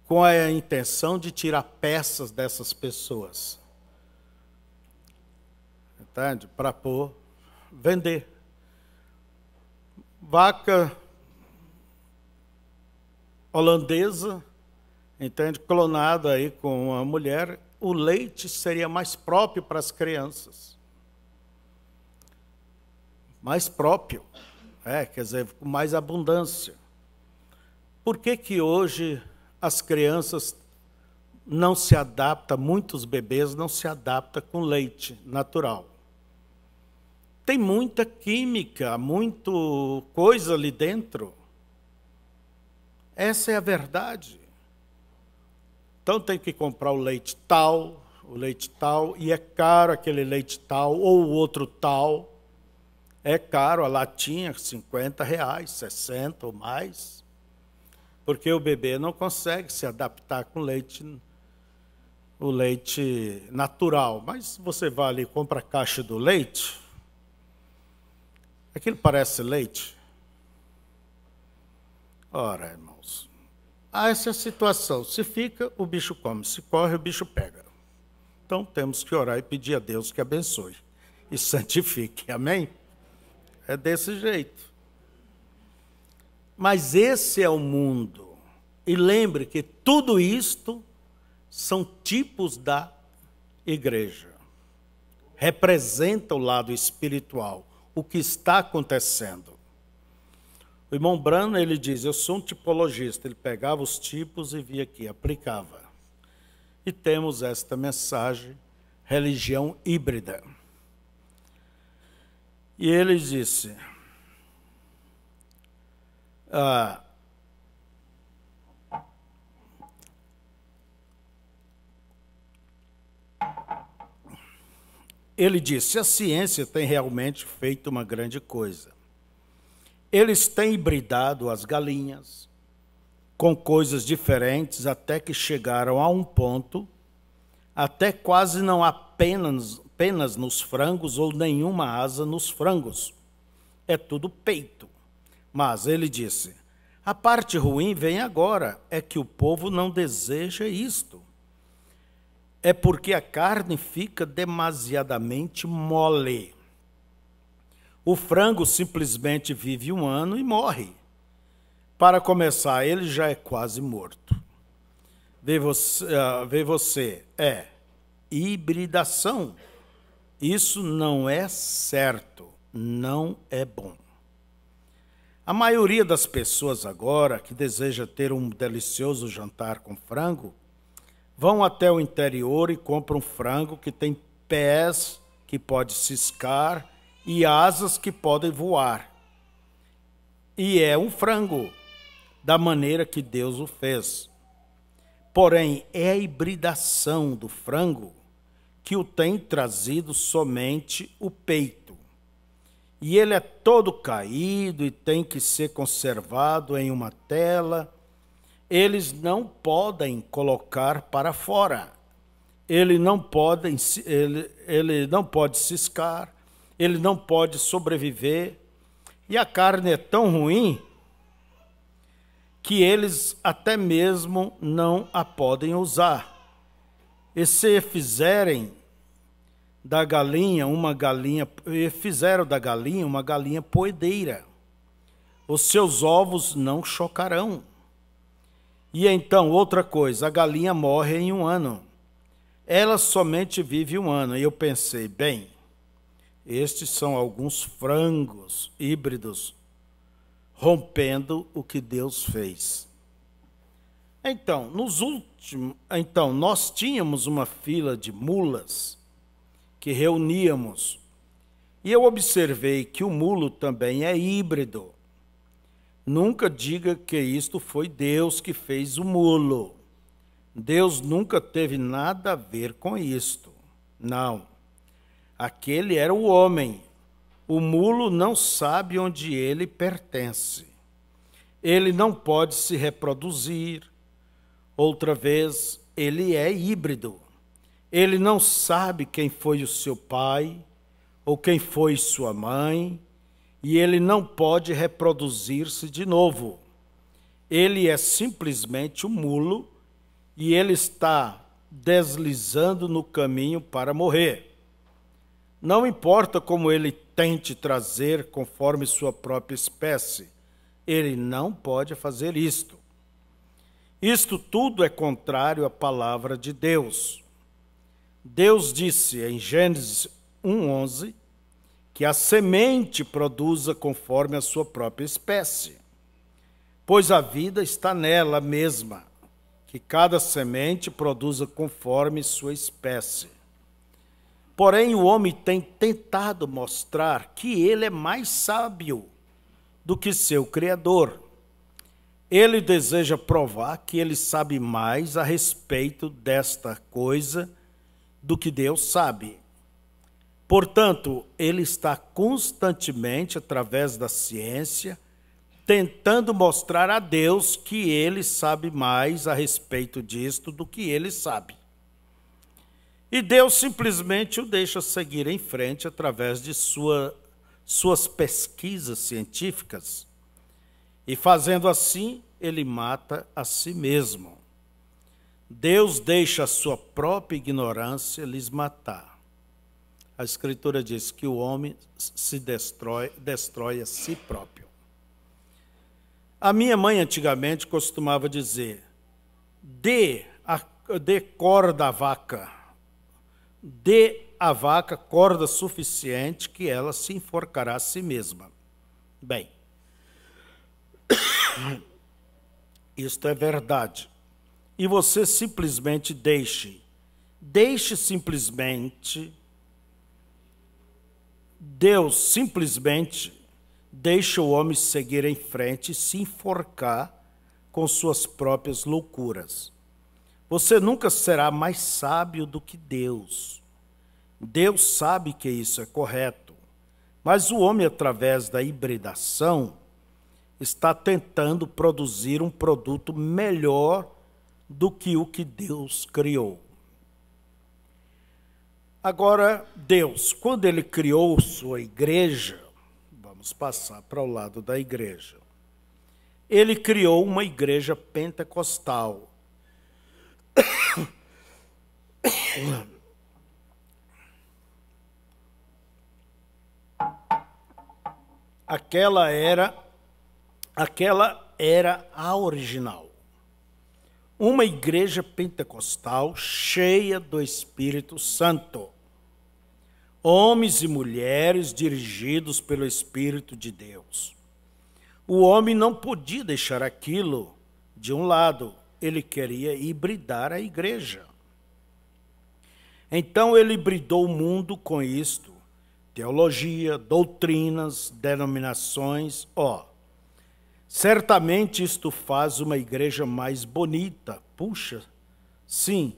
S1: com a intenção de tirar peças dessas pessoas, entende? Para vender. Vaca holandesa, entende? Clonada aí com uma mulher, o leite seria mais próprio para as crianças. Mais próprio, quer dizer, com mais abundância. Por que que hoje as crianças não se adaptam, muitos bebês não se adaptam com leite natural? Tem muita química, muita coisa ali dentro. Essa é a verdade. Então tem que comprar o leite tal, e é caro aquele leite tal, ou o outro tal. É caro, a latinha, R$50, 60 ou mais. Porque o bebê não consegue se adaptar com o leite natural. Mas você vai ali e compra a caixa do leite, aquilo parece leite? Ora, irmãos, essa é a situação. Se fica, o bicho come. Se corre, o bicho pega. Então, temos que orar e pedir a Deus que abençoe e santifique. Amém? É desse jeito. Mas esse é o mundo. E lembre que tudo isto são tipos da igreja. Representa o lado espiritual, o que está acontecendo. O irmão Branham, ele diz, eu sou um tipologista. Ele pegava os tipos e via aqui, aplicava. E temos esta mensagem, religião híbrida. E ele disse, a ciência tem realmente feito uma grande coisa. Eles têm hibridado as galinhas com coisas diferentes até que chegaram a um ponto, até quase não há penas nos frangos ou nenhuma asa nos frangos. É tudo peito. Mas ele disse, a parte ruim vem agora, é que o povo não deseja isto. É porque a carne fica demasiadamente mole. O frango simplesmente vive 1 ano e morre. Para começar, ele já é quase morto. Vê você, hibridação. Isso não é certo, não é bom. A maioria das pessoas agora que deseja ter um delicioso jantar com frango, vão até o interior e compram frango que tem pés que pode ciscar e asas que podem voar. E é um frango, da maneira que Deus o fez. Porém, é a hibridação do frango que o tem trazido somente o peito. E ele é todo caído e tem que ser conservado em uma tela. Eles não podem colocar para fora. Ele não pode ciscar, ele não pode sobreviver. E a carne é tão ruim que eles até mesmo não a podem usar. E se fizerem da galinha fizeram da galinha uma galinha poedeira, os seus ovos não chocarão. E então, outra coisa, a galinha morre em 1 ano. Ela somente vive 1 ano. E eu pensei, bem, estes são alguns frangos híbridos rompendo o que Deus fez. Então, nós tínhamos uma fila de mulas que reuníamos. E eu observei que o mulo também é híbrido. Nunca diga que isto foi Deus que fez o mulo. Deus nunca teve nada a ver com isto. Não. Aquele era o homem. O mulo não sabe onde ele pertence. Ele não pode se reproduzir. Outra vez, ele é híbrido. Ele não sabe quem foi o seu pai ou quem foi sua mãe, e ele não pode reproduzir-se de novo. Ele é simplesmente um mulo e ele está deslizando no caminho para morrer. Não importa como ele tente trazer conforme sua própria espécie, ele não pode fazer isto. Isto tudo é contrário à palavra de Deus. Deus disse em Gênesis 1:11 que a semente produza conforme a sua própria espécie, pois a vida está nela mesma, que cada semente produza conforme sua espécie. Porém, o homem tem tentado mostrar que ele é mais sábio do que seu Criador. Ele deseja provar que ele sabe mais a respeito desta coisa do que Deus sabe. Portanto, ele está constantemente, através da ciência, tentando mostrar a Deus que ele sabe mais a respeito disto do que ele sabe. E Deus simplesmente o deixa seguir em frente através de suas pesquisas científicas. E fazendo assim, ele mata a si mesmo. Deus deixa a sua própria ignorância lhes matar. A Escritura diz que o homem se destrói a si próprio. A minha mãe antigamente costumava dizer, dê corda à vaca, dê à vaca corda suficiente que ela se enforcará a si mesma. Bem, isto é verdade. E você simplesmente deixe simplesmente, Deus simplesmente deixa o homem seguir em frente e se enforcar com suas próprias loucuras. Você nunca será mais sábio do que Deus. Deus sabe que isso é correto, mas o homem, através da hibridação, está tentando produzir um produto melhor do que o que Deus criou. Agora, Deus, quando ele criou sua igreja, vamos passar para o lado da igreja, ele criou uma igreja pentecostal. Aquela era a original. Uma igreja pentecostal cheia do Espírito Santo. Homens e mulheres dirigidos pelo Espírito de Deus. O homem não podia deixar aquilo de um lado. Ele queria hibridar a igreja. Então ele hibridou o mundo com isto. Teologia, doutrinas, denominações, certamente isto faz uma igreja mais bonita. Puxa, sim,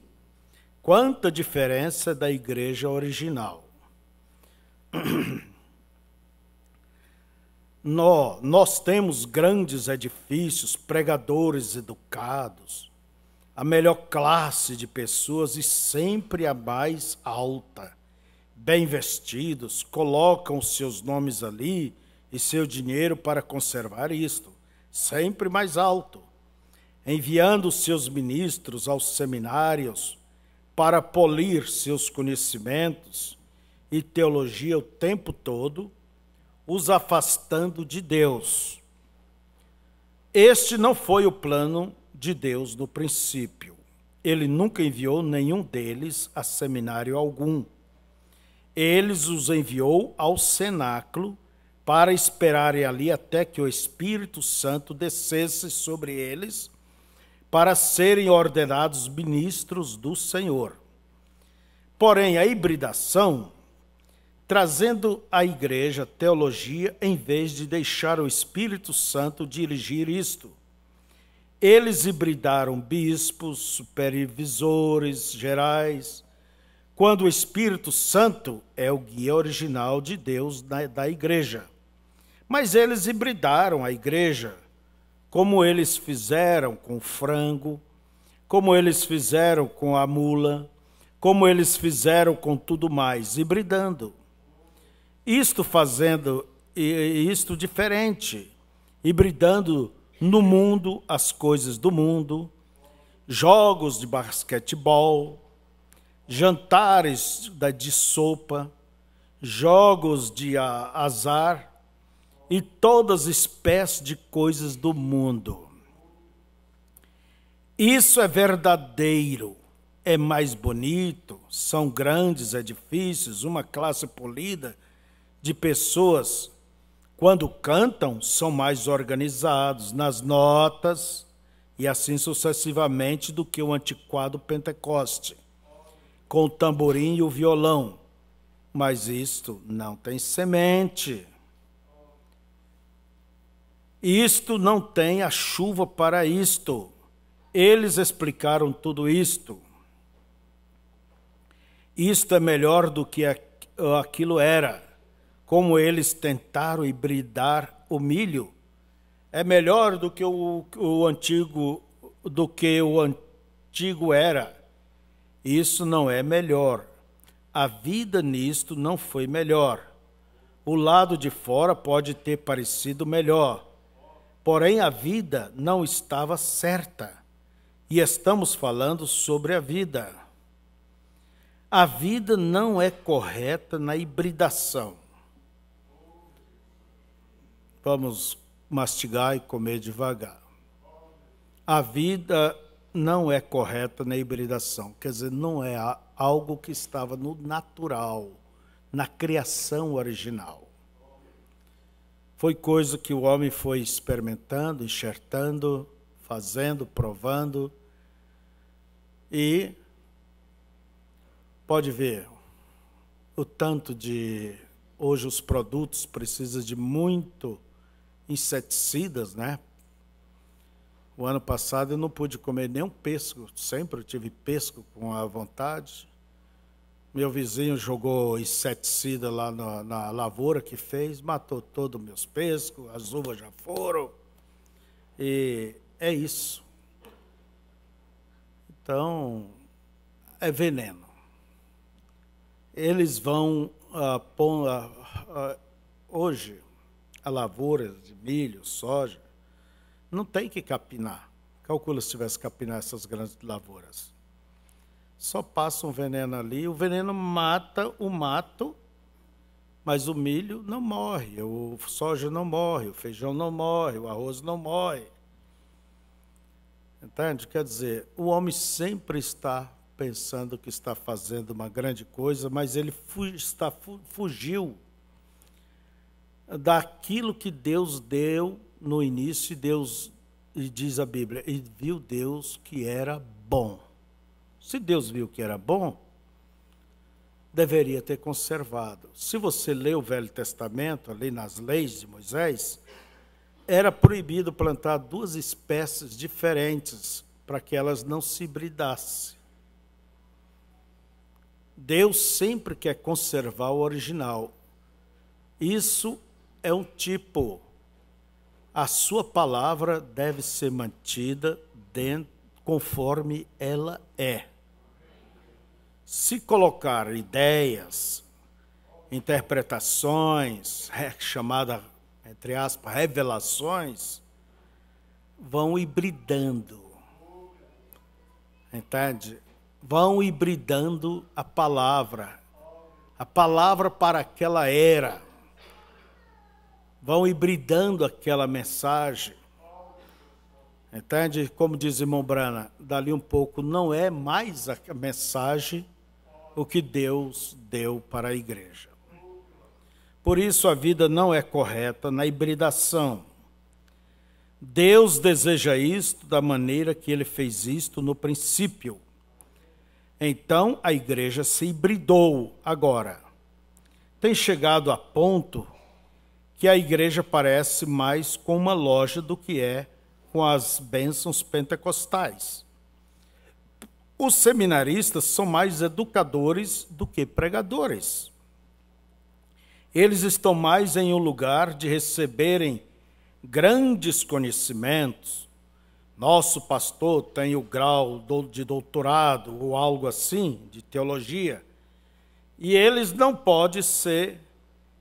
S1: quanta diferença da igreja original. Nós temos grandes edifícios, pregadores educados, a melhor classe de pessoas e sempre a mais alta. Bem vestidos, colocam os seus nomes ali e seu dinheiro para conservar isto, sempre mais alto. enviando seus ministros aos seminários para polir seus conhecimentos e teologia o tempo todo, os afastando de Deus. Este não foi o plano de Deus no princípio. Ele nunca enviou nenhum deles a seminário algum. Ele os enviou ao cenáculo para esperarem ali até que o Espírito Santo descesse sobre eles, para serem ordenados ministros do Senhor. Porém, a hibridação, trazendo à igreja teologia em vez de deixar o Espírito Santo dirigir isto. Eles hibridaram bispos, supervisores gerais, quando o Espírito Santo é o guia original de Deus da igreja. Mas eles hibridaram a igreja, como eles fizeram com o frango, como eles fizeram com a mula, como eles fizeram com tudo mais, hibridando. Isto fazendo isto diferente, hibridando no mundo as coisas do mundo, jogos de basquetebol, jantares de sopa, jogos de azar e todas as espécies de coisas do mundo. Isso é verdadeiro, é mais bonito, são grandes edifícios, uma classe polida de pessoas, quando cantam, são mais organizados nas notas e assim sucessivamente do que o antiquado Pentecoste, com o tamborim e o violão. Mas isto não tem semente. Isto não tem a chuva para isto. Eles explicaram tudo isto. Isto é melhor do que aquilo era. Como eles tentaram hibridar o milho, é melhor do que o antigo era. Isso não é melhor. A vida nisto não foi melhor. O lado de fora pode ter parecido melhor, porém a vida não estava certa. E estamos falando sobre a vida. A vida não é correta na hibridação. Vamos mastigar e comer devagar. A vida não é correta na hibridação, quer dizer, não é algo que estava no natural, na criação original. Foi coisa que o homem foi experimentando, enxertando, fazendo, provando, e pode ver o tanto de... Hoje os produtos precisam de muito inseticidas, né? O ano passado eu não pude comer nenhum pêssego, sempre eu tive pêssego com a vontade. Meu vizinho jogou inseticida lá na lavoura que fez, matou todos os meus pêssegos, as uvas já foram. E é isso. Então, é veneno. Eles vão hoje, a lavoura de milho, soja, não tem que capinar. Calcula se tivesse que capinar essas grandes lavouras. Só passa um veneno ali, o veneno mata o mato, mas o milho não morre, o soja não morre, o feijão não morre, o arroz não morre. Entende? Quer dizer, o homem sempre está pensando que está fazendo uma grande coisa, mas ele fugiu daquilo que Deus deu no início, e diz a Bíblia, e viu Deus que era bom. Se Deus viu que era bom, deveria ter conservado. Se você lê o Velho Testamento, ali nas leis de Moisés, era proibido plantar duas espécies diferentes para que elas não se hibridassem. Deus sempre quer conservar o original. Isso é um tipo. A sua palavra deve ser mantida conforme ela é. Se colocar ideias, interpretações, entre aspas, revelações, vão hibridando. Entende? Vão hibridando a palavra para aquela era. Vão hibridando aquela mensagem. Entende? Como diz o irmão Brana, dali um pouco não é mais a mensagem o que Deus deu para a igreja. Por isso a vida não é correta na hibridação. Deus deseja isto da maneira que ele fez isto no princípio. Então a igreja se hibridou agora. Tem chegado a ponto que a igreja parece mais com uma loja do que é com as bênçãos pentecostais. Os seminaristas são mais educadores do que pregadores. Eles estão mais em um lugar de receberem grandes conhecimentos. Nosso pastor tem o grau de doutorado ou algo assim, de teologia, e eles não podem se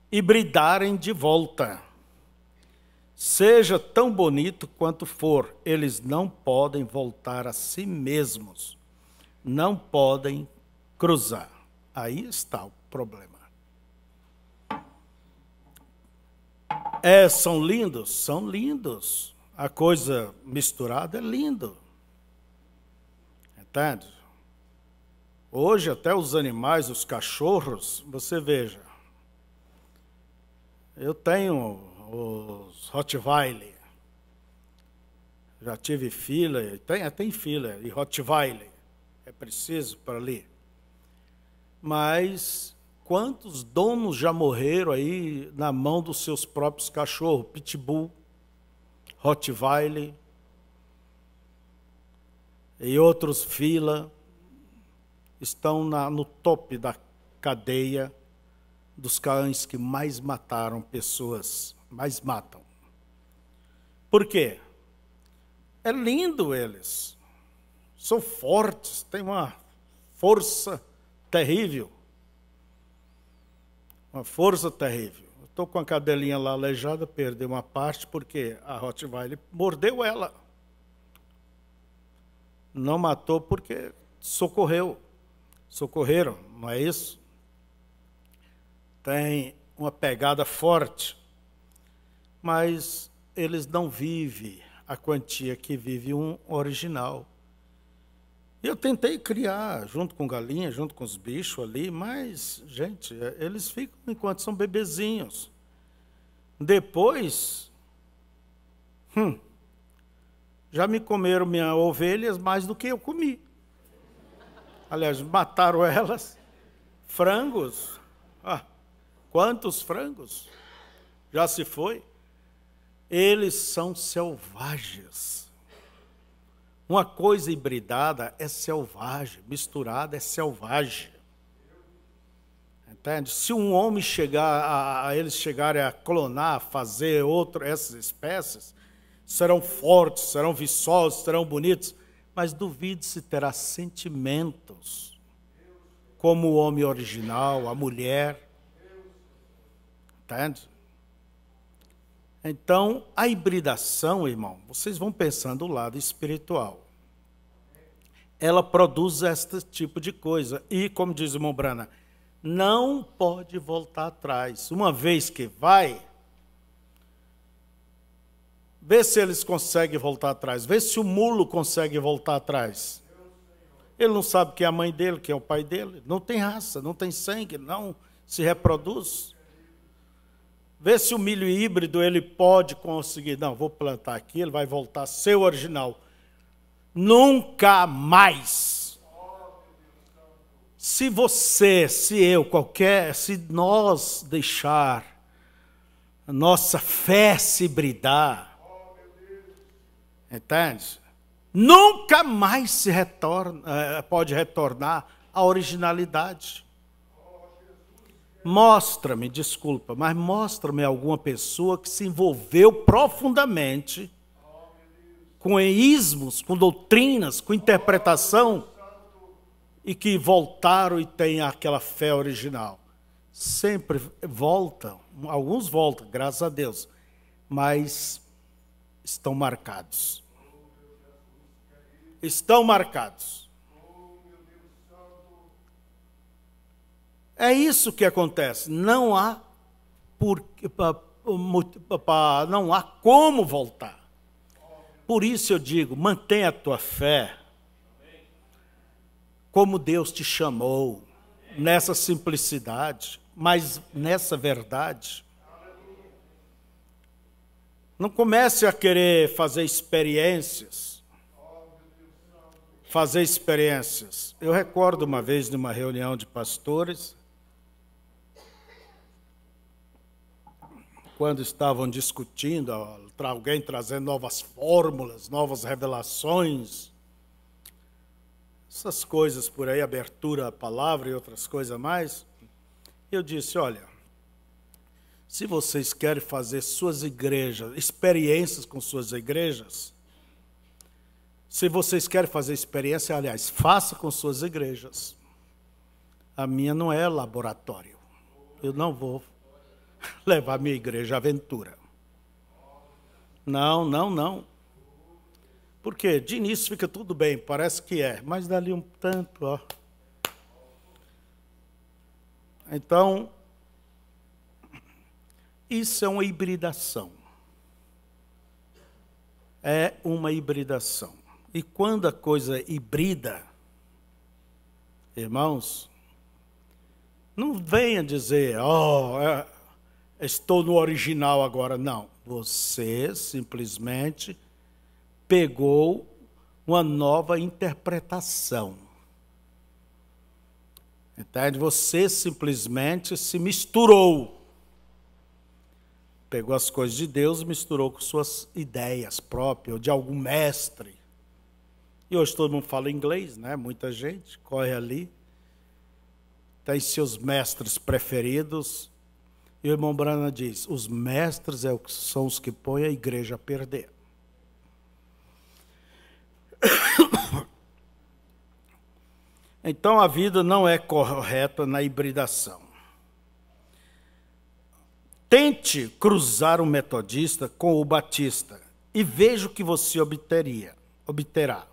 S1: hibridarem de volta. Seja tão bonito quanto for, eles não podem voltar a si mesmos. Não podem cruzar. Aí está o problema. São lindos? São lindos. A coisa misturada é lindo. Entende? Hoje até os animais, os cachorros, você veja. Eu tenho os Rottweiler. Já tive fila, tem fila e Rottweiler. É preciso para ali. Mas quantos donos já morreram aí na mão dos seus próprios cachorros? Pitbull, Rottweiler e outros fila estão no topo da cadeia dos cães que mais mataram pessoas, mais matam. Por quê? É lindo eles. São fortes, têm uma força terrível. Uma força terrível. Eu estou com a cadelinha lá aleijada, perdi uma parte porque a Rottweiler mordeu ela. Não matou porque socorreu. Socorreram, não é isso? Tem uma pegada forte, mas eles não vivem a quantia que vive um original. Eu tentei criar, junto com galinha, junto com os bichos ali, mas, gente, eles ficam enquanto são bebezinhos. Depois, já me comeram minhas ovelhas mais do que eu comi. Aliás, mataram elas. Frangos. Quantos frangos? Já se foi? Eles são selvagens. Uma coisa hibridada é selvagem, misturada é selvagem. Entende? Se um homem chegar eles chegarem a clonar, a fazer essas espécies, serão fortes, serão viçosos, serão bonitos, mas duvido se terá sentimentos como o homem original, a mulher. Entende? Então, a hibridação, irmão, vocês vão pensando o lado espiritual. Ela produz este tipo de coisa. E, como diz o irmão Brana, não pode voltar atrás. Uma vez que vai, vê se eles conseguem voltar atrás. Vê se o mulo consegue voltar atrás. Ele não sabe quem é a mãe dele, quem é o pai dele. Não tem raça, não tem sangue, não se reproduz. Vê se o milho híbrido ele pode conseguir. Não, vou plantar aqui, ele vai voltar a ser o original. Nunca mais. Se você, se eu, se nós deixar a nossa fé se hibridar, entende? Nunca mais pode retornar à originalidade. Mostra-me, desculpa, mas mostra-me alguma pessoa que se envolveu profundamente com ismos, com doutrinas, com interpretação, e que voltaram e têm aquela fé original. Sempre voltam, alguns voltam, graças a Deus, mas estão marcados. Estão marcados. É isso que acontece. Não há não há como voltar. Por isso eu digo, mantenha a tua fé como Deus te chamou, nessa simplicidade, mas nessa verdade. Não comece a querer fazer experiências. Eu recordo uma vez numa reunião de pastores, quando estavam discutindo, alguém trazendo novas fórmulas, novas revelações, essas coisas por aí, abertura à palavra e outras coisas mais, eu disse, olha, se vocês querem fazer suas igrejas, experiências com suas igrejas, se vocês querem fazer experiência, aliás, faça com suas igrejas. A minha não é laboratório. Eu não vou levar minha igreja à aventura. Não, não, não. Porque de início fica tudo bem, parece que é, mas dali um tanto, ó. Então, isso é uma hibridação. É uma hibridação. E quando a coisa hibrida, irmãos, não venha dizer, estou no original agora. Não, você simplesmente pegou uma nova interpretação. Entende? Você simplesmente se misturou. Pegou as coisas de Deus e misturou com suas ideias próprias, ou de algum mestre. E hoje todo mundo fala inglês, né? Muita gente corre ali, tem seus mestres preferidos. E o irmão Branham diz, os mestres são os que põem a igreja a perder. Então a vida não é correta na hibridação. Tente cruzar o metodista com o batista e veja o que você obterá.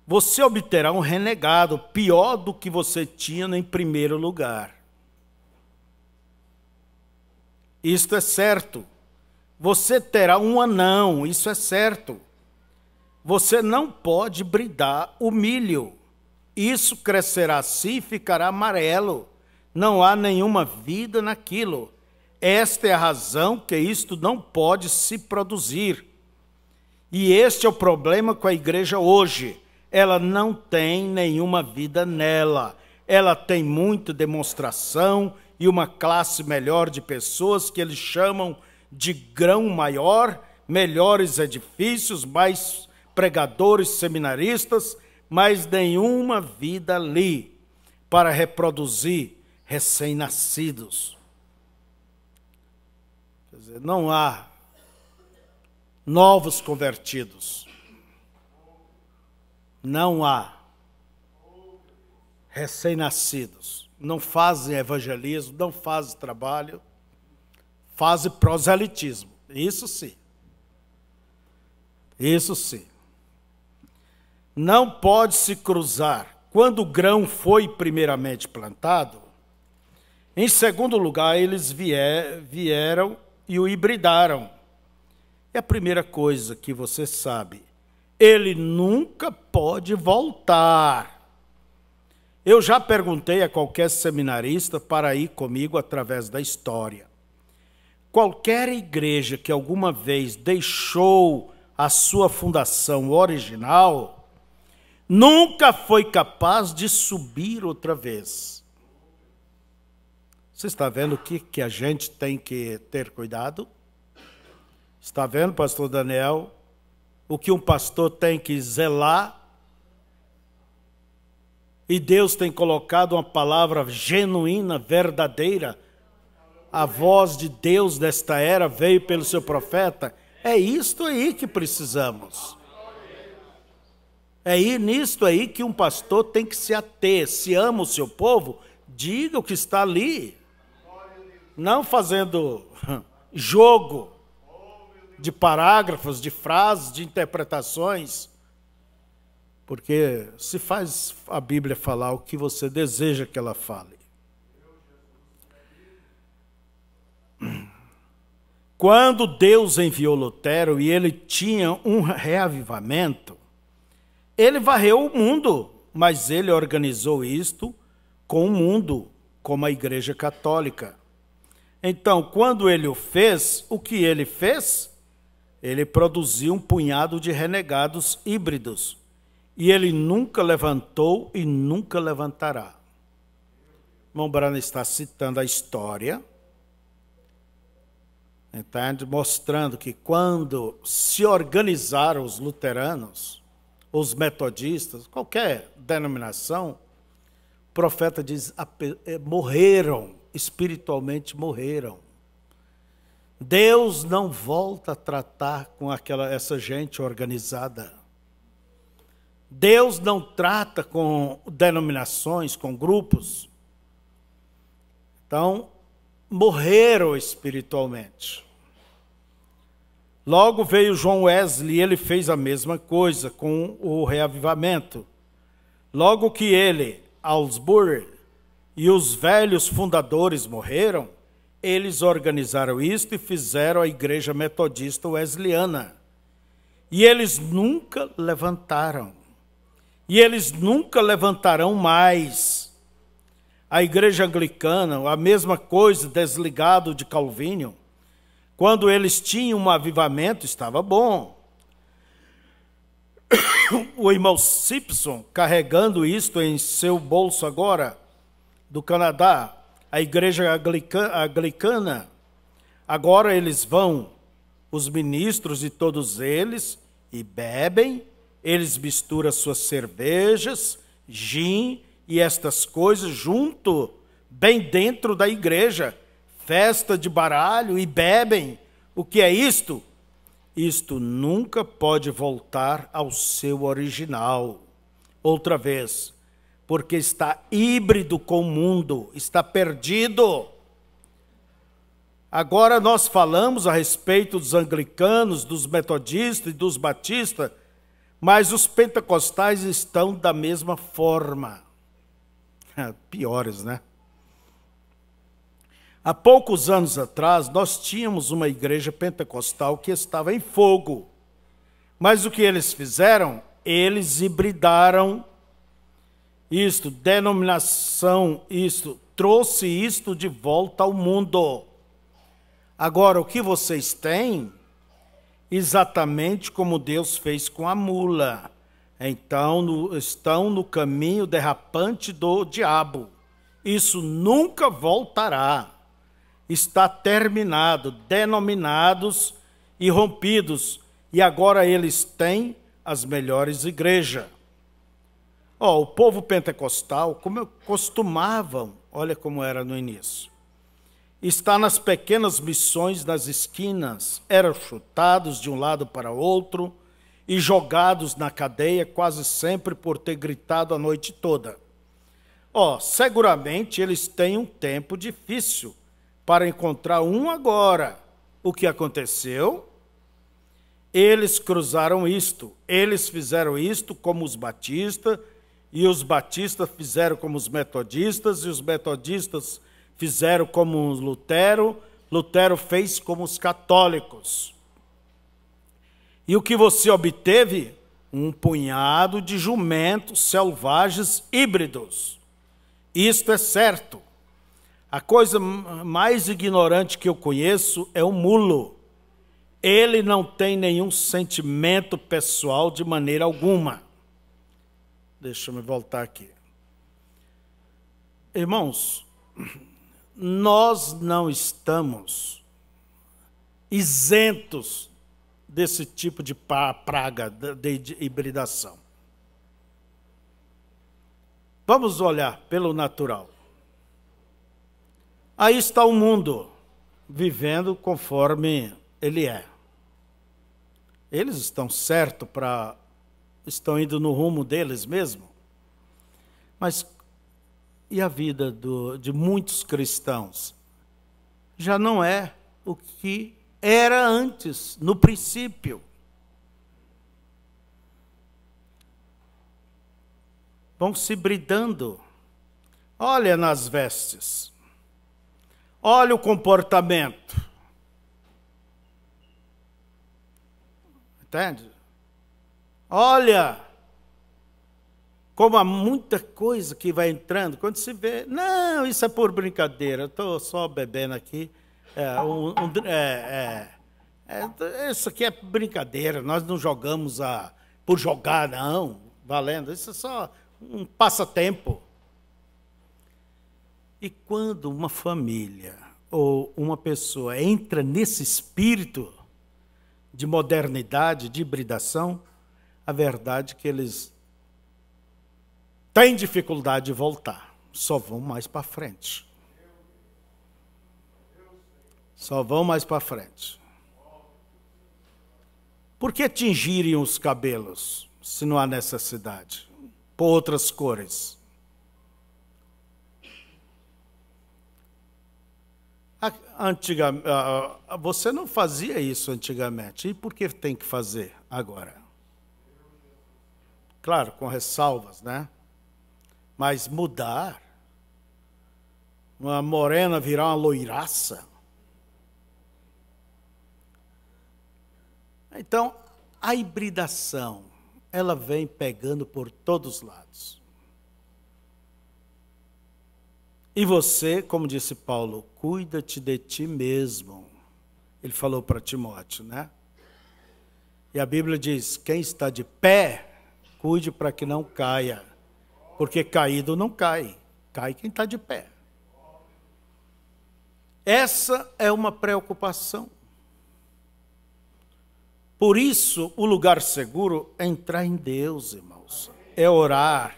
S1: Você obterá um renegado pior do que você tinha em primeiro lugar. Isto é certo. Você terá um anão, isso é certo. Você não pode bridar o milho. Isso crescerá assim e ficará amarelo. Não há nenhuma vida naquilo. Esta é a razão que isto não pode se produzir. E este é o problema com a igreja hoje. Ela não tem nenhuma vida nela. Ela tem muita demonstração e uma classe melhor de pessoas que eles chamam de grão maior, melhores edifícios, mais pregadores, seminaristas, mas nenhuma vida ali para reproduzir recém-nascidos. Quer dizer, não há novos convertidos. Não há recém-nascidos. Não fazem evangelismo, não fazem trabalho, fazem proselitismo. Isso sim. Isso sim. Não pode se cruzar. Quando o grão foi primeiramente plantado, em segundo lugar, eles vieram e o hibridaram. É a primeira coisa que você sabe. Ele nunca pode voltar. Eu já perguntei a qualquer seminarista para ir comigo através da história. Qualquer igreja que alguma vez deixou a sua fundação original, nunca foi capaz de subir outra vez. Você está vendo o que a gente tem que ter cuidado? Está vendo, pastor Daniel? O que um pastor tem que zelar? E Deus tem colocado uma palavra genuína, verdadeira. A voz de Deus desta era veio pelo seu profeta. É isto aí que precisamos. É nisto aí que um pastor tem que se ater. Se ama o seu povo, diga o que está ali. Não fazendo jogo de parágrafos, de frases, de interpretações. Porque se faz a Bíblia falar o que você deseja que ela fale. Quando Deus enviou Lutero e ele tinha um reavivamento, ele varreu o mundo, mas ele organizou isto com o mundo, como a Igreja Católica. Então, quando ele o que ele fez? Ele produziu um punhado de renegados híbridos. E ele nunca levantou e nunca levantará. Irmão Branham está citando a história, entende? Mostrando que quando se organizaram os luteranos, os metodistas, qualquer denominação, o profeta diz, morreram, espiritualmente morreram. Deus não volta a tratar com essa gente organizada. Deus não trata com denominações, com grupos. Então, morreram espiritualmente. Logo veio John Wesley e ele fez a mesma coisa com o reavivamento. Logo que ele, Augsburg, e os velhos fundadores morreram, eles organizaram isto e fizeram a Igreja Metodista Wesleyana. E eles nunca levantaram. E eles nunca levantarão mais. A Igreja Anglicana, a mesma coisa, desligado de Calvínio. Quando eles tinham um avivamento, estava bom. O irmão Simpson, carregando isto em seu bolso agora, do Canadá, a Igreja Anglicana, agora eles vão, os ministros e todos eles, e bebem, eles misturam suas cervejas, gin e estas coisas junto, bem dentro da igreja, festa de baralho e bebem. O que é isto? Isto nunca pode voltar ao seu original. Outra vez, porque está híbrido com o mundo, está perdido. Agora nós falamos a respeito dos anglicanos, dos metodistas e dos batistas, mas os pentecostais estão da mesma forma. Piores, né? Há poucos anos atrás, nós tínhamos uma igreja pentecostal que estava em fogo. Mas o que eles fizeram? Eles hibridaram isto, denominação, isto, trouxe isto de volta ao mundo. Agora, o que vocês têm? Exatamente como Deus fez com a mula. Então, estão no caminho derrapante do diabo. Isso nunca voltará. Está terminado, denominados e rompidos. E agora eles têm as melhores igrejas. O povo pentecostal, como costumavam, olha como era no início. Está nas pequenas missões nas esquinas, eram chutados de um lado para outro e jogados na cadeia quase sempre por ter gritado a noite toda. Seguramente eles têm um tempo difícil para encontrar um agora. O que aconteceu? Eles cruzaram isto, eles fizeram isto como os batistas, e os batistas fizeram como os metodistas, e os metodistas fizeram como Lutero, Lutero fez como os católicos. E o que você obteve? Um punhado de jumentos selvagens híbridos. Isto é certo. A coisa mais ignorante que eu conheço é o mulo. Ele não tem nenhum sentimento pessoal de maneira alguma. Deixa eu voltar aqui. Irmãos, nós não estamos isentos desse tipo de praga de hibridação. Vamos olhar pelo natural. Aí está o mundo, vivendo conforme ele é. Eles estão certos estão indo no rumo deles mesmo. Mas e a vida de muitos cristãos? Já não é o que era antes, no princípio. Vão se hibridando. Olha nas vestes. Olha o comportamento. Entende? Olha como há muita coisa que vai entrando, quando se vê, não, isso é por brincadeira, estou só bebendo aqui, isso aqui é brincadeira, nós não jogamos por jogar, não, valendo, isso é só um passatempo. E quando uma família ou uma pessoa entra nesse espírito de modernidade, de hibridação, a verdade é que eles têm dificuldade de voltar, só vão mais para frente. Só vão mais para frente. Por que tingirem os cabelos, se não há necessidade? Por outras cores. Antigamente, você não fazia isso antigamente. E por que tem que fazer agora? Claro, com ressalvas, né? Mas mudar, uma morena virar uma loiraça. Então, a hibridação, ela vem pegando por todos os lados. E você, como disse Paulo, cuida-te de ti mesmo. Ele falou para Timóteo, né? E a Bíblia diz, quem está de pé, cuide para que não caia. Porque caído não cai, cai quem está de pé. Essa é uma preocupação. Por isso, o lugar seguro é entrar em Deus, irmãos. É orar,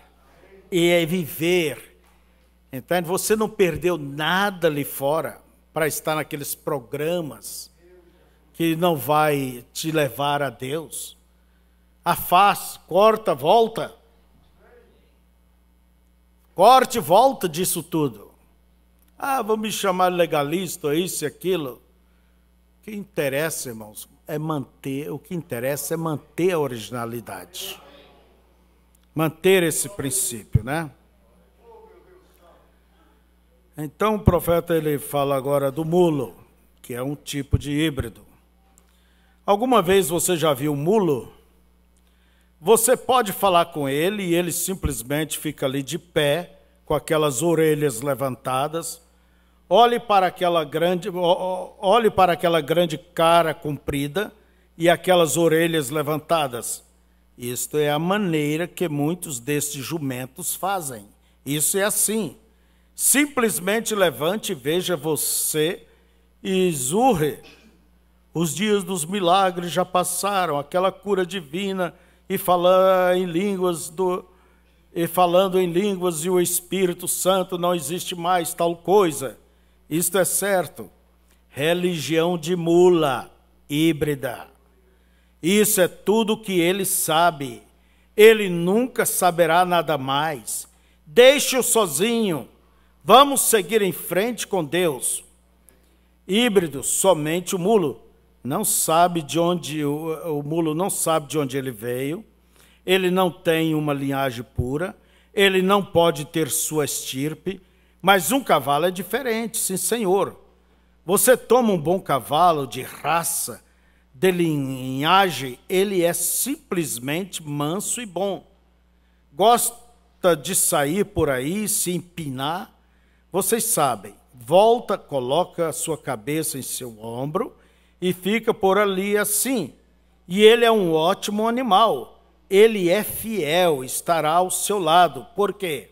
S1: e é viver. Entende? Você não perdeu nada ali fora para estar naqueles programas que não vai te levar a Deus. Afaste, corta, volta. Corte e volta disso tudo. Vão me chamar legalista, isso e aquilo. O que interessa, irmãos, é manter, o que interessa é manter a originalidade. Manter esse princípio, né? Então o profeta ele fala agora do mulo, que é um tipo de híbrido. Alguma vez você já viu um mulo? Você pode falar com ele e ele simplesmente fica ali de pé, com aquelas orelhas levantadas. Olhe para aquela grande cara comprida e aquelas orelhas levantadas. Isto é a maneira que muitos destes jumentos fazem. Isso é assim. Simplesmente levante e veja você e zurre. Os dias dos milagres já passaram, aquela cura divina e falando em línguas e o Espírito Santo não existe mais tal coisa. Isto é certo. Religião de mula, híbrida. Isso é tudo que ele sabe. Ele nunca saberá nada mais. Deixe-o sozinho. Vamos seguir em frente com Deus. Híbrido, somente o mulo não sabe de onde o mulo não sabe de onde ele veio. Ele não tem uma linhagem pura. Ele não pode ter sua estirpe. Mas um cavalo é diferente, sim, senhor. Você toma um bom cavalo de raça, de linhagem, ele é simplesmente manso e bom. Gosta de sair por aí, se empinar. Vocês sabem, volta, coloca a sua cabeça em seu ombro e fica por ali assim. E ele é um ótimo animal. Ele é fiel, estará ao seu lado. Por quê?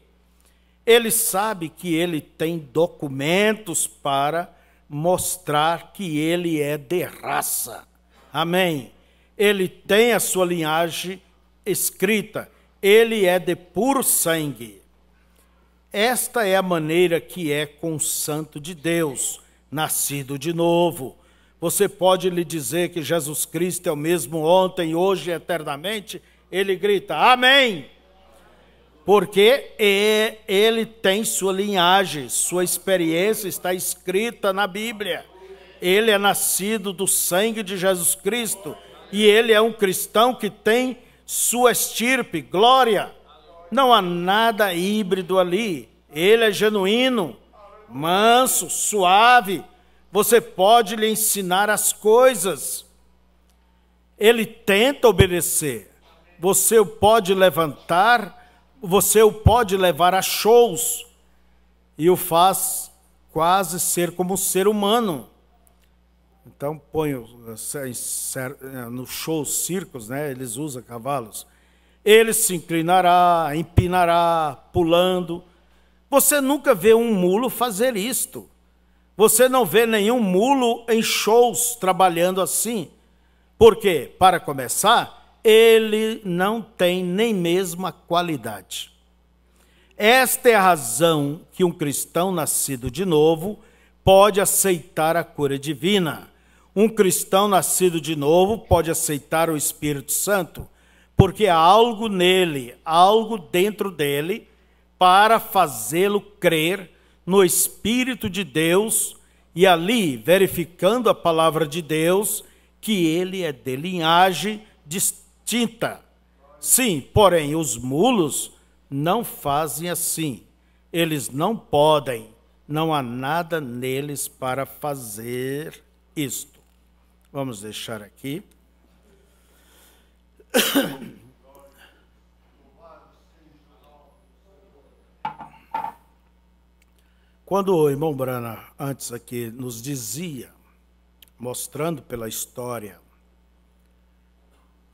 S1: Ele sabe que ele tem documentos para mostrar que ele é de raça. Amém? Ele tem a sua linhagem escrita. Ele é de puro sangue. Esta é a maneira que é com o santo de Deus, nascido de novo. Você pode lhe dizer que Jesus Cristo é o mesmo ontem, hoje e eternamente? Ele grita, amém! Porque ele tem sua linhagem, sua experiência está escrita na Bíblia. Ele é nascido do sangue de Jesus Cristo e ele é um cristão que tem sua estirpe, glória. Não há nada híbrido ali. Ele é genuíno, manso, suave. Você pode lhe ensinar as coisas. ele tenta obedecer. Você o pode levantar, você o pode levar a shows, e o faz quase ser como um ser humano. Então, põe no show, circos, né? Eles usam cavalos. Ele se inclinará, empinará, pulando. Você nunca vê um mulo fazer isto. Você não vê nenhum mulo em shows trabalhando assim. Por quê? Para começar, ele não tem nem mesmo a qualidade. Esta é a razão que um cristão nascido de novo pode aceitar a cura divina. Um cristão nascido de novo pode aceitar o Espírito Santo, porque há algo nele, algo dentro dele, para fazê-lo crer no Espírito de Deus e ali, verificando a palavra de Deus, que ele é de linhagem distinta. Sim, porém, os mulos não fazem assim. Eles não podem, não há nada neles para fazer isto. Vamos deixar aqui. Quando o irmão Brana, antes aqui, nos dizia, mostrando pela história,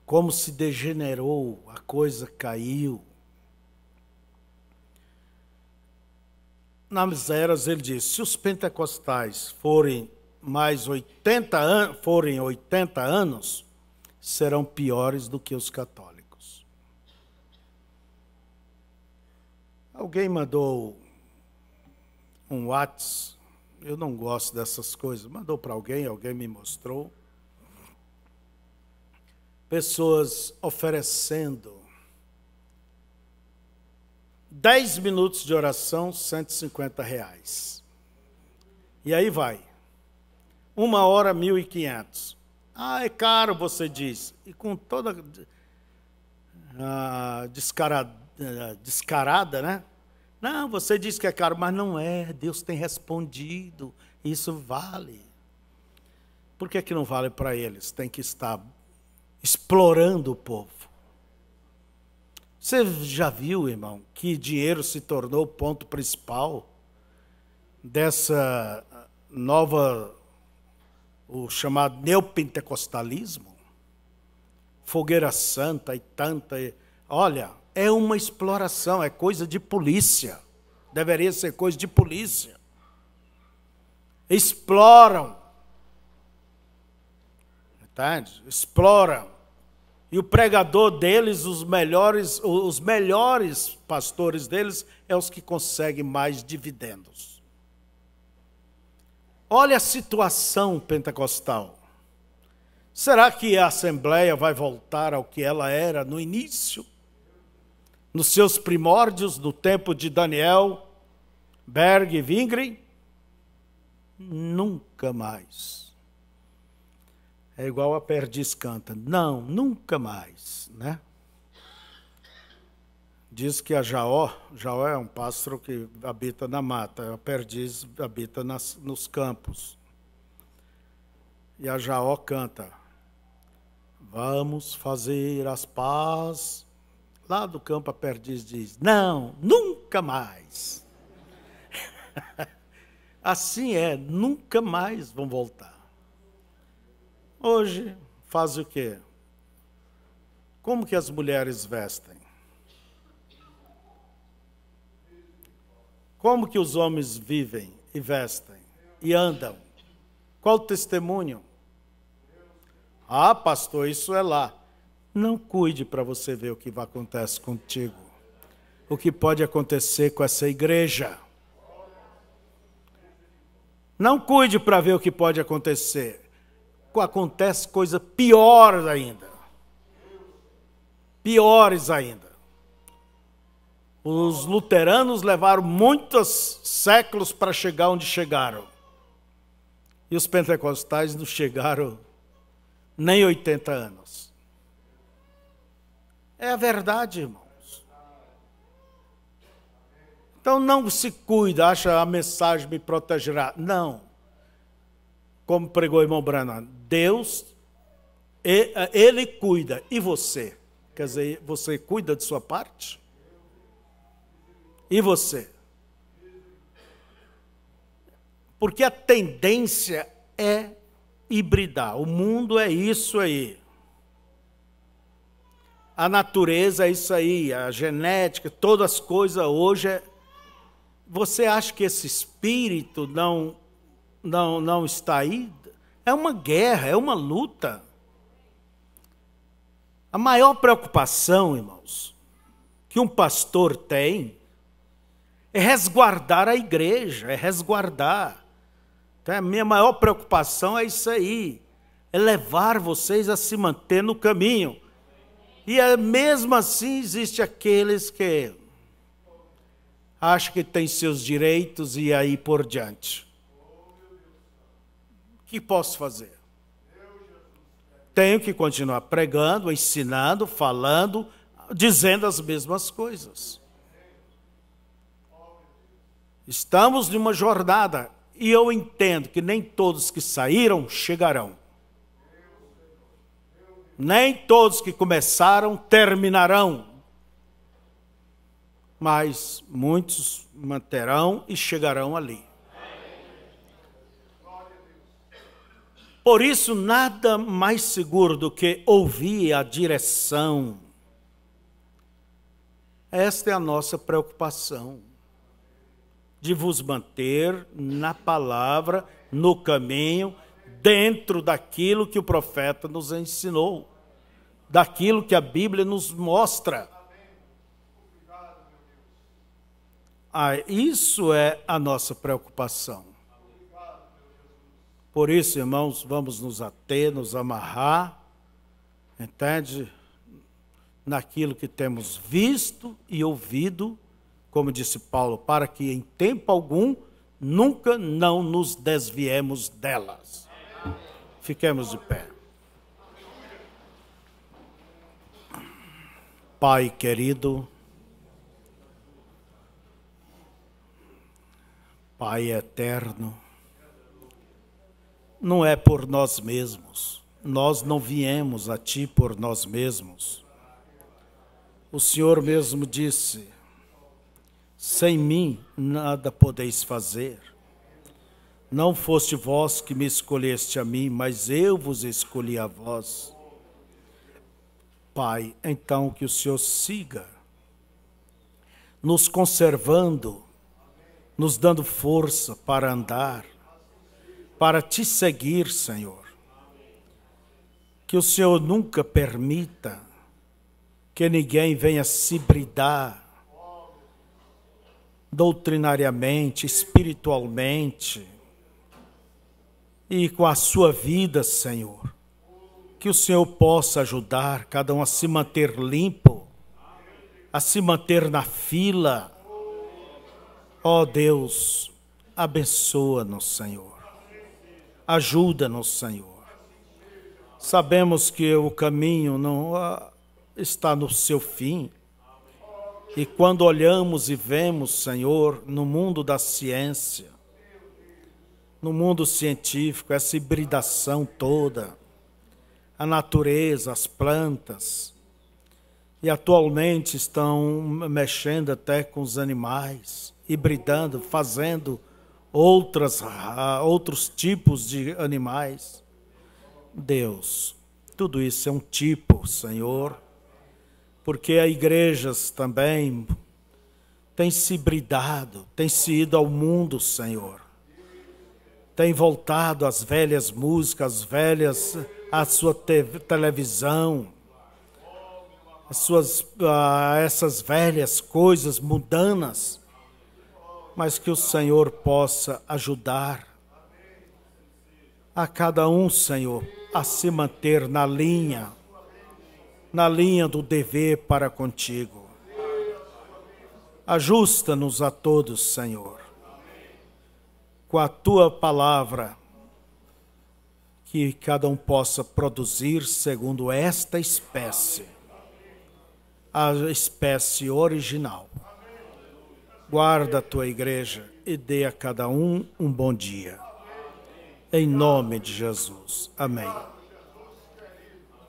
S1: como se degenerou, a coisa caiu. Nas eras, ele disse, se os pentecostais forem mais 80 anos, serão piores do que os católicos. Alguém mandou um WhatsApp, eu não gosto dessas coisas, mandou para alguém me mostrou. Pessoas oferecendo 10 minutos de oração, R$150. E aí vai. 1 hora, 1.500. Ah, é caro, você diz. E com toda descarada, né? Não, você diz que é caro, mas não é. Deus tem respondido. Isso vale. Por que não vale para eles? Tem que estar explorando o povo. Você já viu, irmão, que dinheiro se tornou o ponto principal dessa nova, o chamado neopentecostalismo? Fogueira santa e tanta. Olha, é uma exploração, é coisa de polícia. Deveria ser coisa de polícia. Exploram. Entende? Exploram. E o pregador deles, os melhores pastores deles, é os que conseguem mais dividendos. Olha a situação pentecostal. Será que a Assembleia vai voltar ao que ela era no início? Nos seus primórdios, no tempo de Daniel, Berg e Wingren? Nunca mais. É igual a perdiz canta. Não, nunca mais, né? Diz que a Jaó é um pássaro que habita na mata, a perdiz habita nos campos. E a Jaó canta, vamos fazer as pazes. Lá do campo a perdiz diz, não, nunca mais. Assim é, nunca mais vão voltar. Hoje, faz o quê? Como que as mulheres vestem? Como que os homens vivem e vestem e andam? Qual o testemunho? Ah, pastor, isso é lá. Não cuide para você ver o que vai acontecer contigo. O que pode acontecer com essa igreja. Não cuide para ver o que pode acontecer. Acontece coisa pior ainda. Piores ainda. Os luteranos levaram muitos séculos para chegar onde chegaram. E os pentecostais não chegaram nem 80 anos. É a verdade, irmãos. Então não se cuida, acha a mensagem me protegerá. Não. Como pregou o irmão Branham, Deus, Ele cuida. E você? Quer dizer, você cuida de sua parte? E você? Porque a tendência é hibridar. O mundo é isso aí. A natureza é isso aí. A genética, todas as coisas hoje é... Você acha que esse espírito não está aí? É uma guerra, é uma luta. A maior preocupação, irmãos, que um pastor tem é resguardar a igreja, é resguardar. Então, a minha maior preocupação é isso aí, é levar vocês a se manter no caminho. E mesmo assim existe aqueles que acham que têm seus direitos e aí por diante. O que posso fazer? Tenho que continuar pregando, ensinando, falando, dizendo as mesmas coisas. Estamos numa jornada e eu entendo que nem todos que saíram chegarão. Nem todos que começaram terminarão. Mas muitos manterão e chegarão ali. Por isso, nada mais seguro do que ouvir a direção. Esta é a nossa preocupação, de vos manter na palavra, no caminho, dentro daquilo que o profeta nos ensinou, daquilo que a Bíblia nos mostra. Isso é a nossa preocupação. Por isso, irmãos, vamos nos ater, nos amarrar, entende? Naquilo que temos visto e ouvido, como disse Paulo, para que em tempo algum nunca não nos desviemos delas. Fiquemos de pé. Pai querido, Pai eterno, não é por nós mesmos, nós não viemos a Ti por nós mesmos. O Senhor mesmo disse, sem mim nada podeis fazer. Não foste vós que me escolheste a mim, mas eu vos escolhi a vós. Pai, então que o Senhor siga nos conservando, nos dando força para andar, para Te seguir, Senhor. Que o Senhor nunca permita que ninguém venha se hibridar doutrinariamente, espiritualmente e com a sua vida, Senhor. Que o Senhor possa ajudar cada um a se manter limpo, a se manter na fila. Ó Deus, abençoa-nos, Senhor. Ajuda-nos, Senhor. Sabemos que o caminho não está no seu fim. E quando olhamos e vemos, Senhor, no mundo da ciência, no mundo científico, essa hibridação toda, a natureza, as plantas, e atualmente estão mexendo até com os animais, hibridando, fazendo outros tipos de animais. Deus, tudo isso é um tipo, Senhor, porque as igrejas também têm se hibridado, têm se ido ao mundo, Senhor. Têm voltado às velhas músicas, à sua televisão, essas velhas coisas mundanas, mas que o Senhor possa ajudar a cada um, Senhor, a se manter na linha do dever para contigo. Ajusta-nos a todos, Senhor, com a Tua palavra, que cada um possa produzir segundo esta espécie, a espécie original. Guarda a Tua igreja e dê a cada um bom dia. Em nome de Jesus. Amém.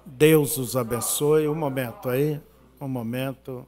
S1: Deus os abençoe. Um momento aí, um momento.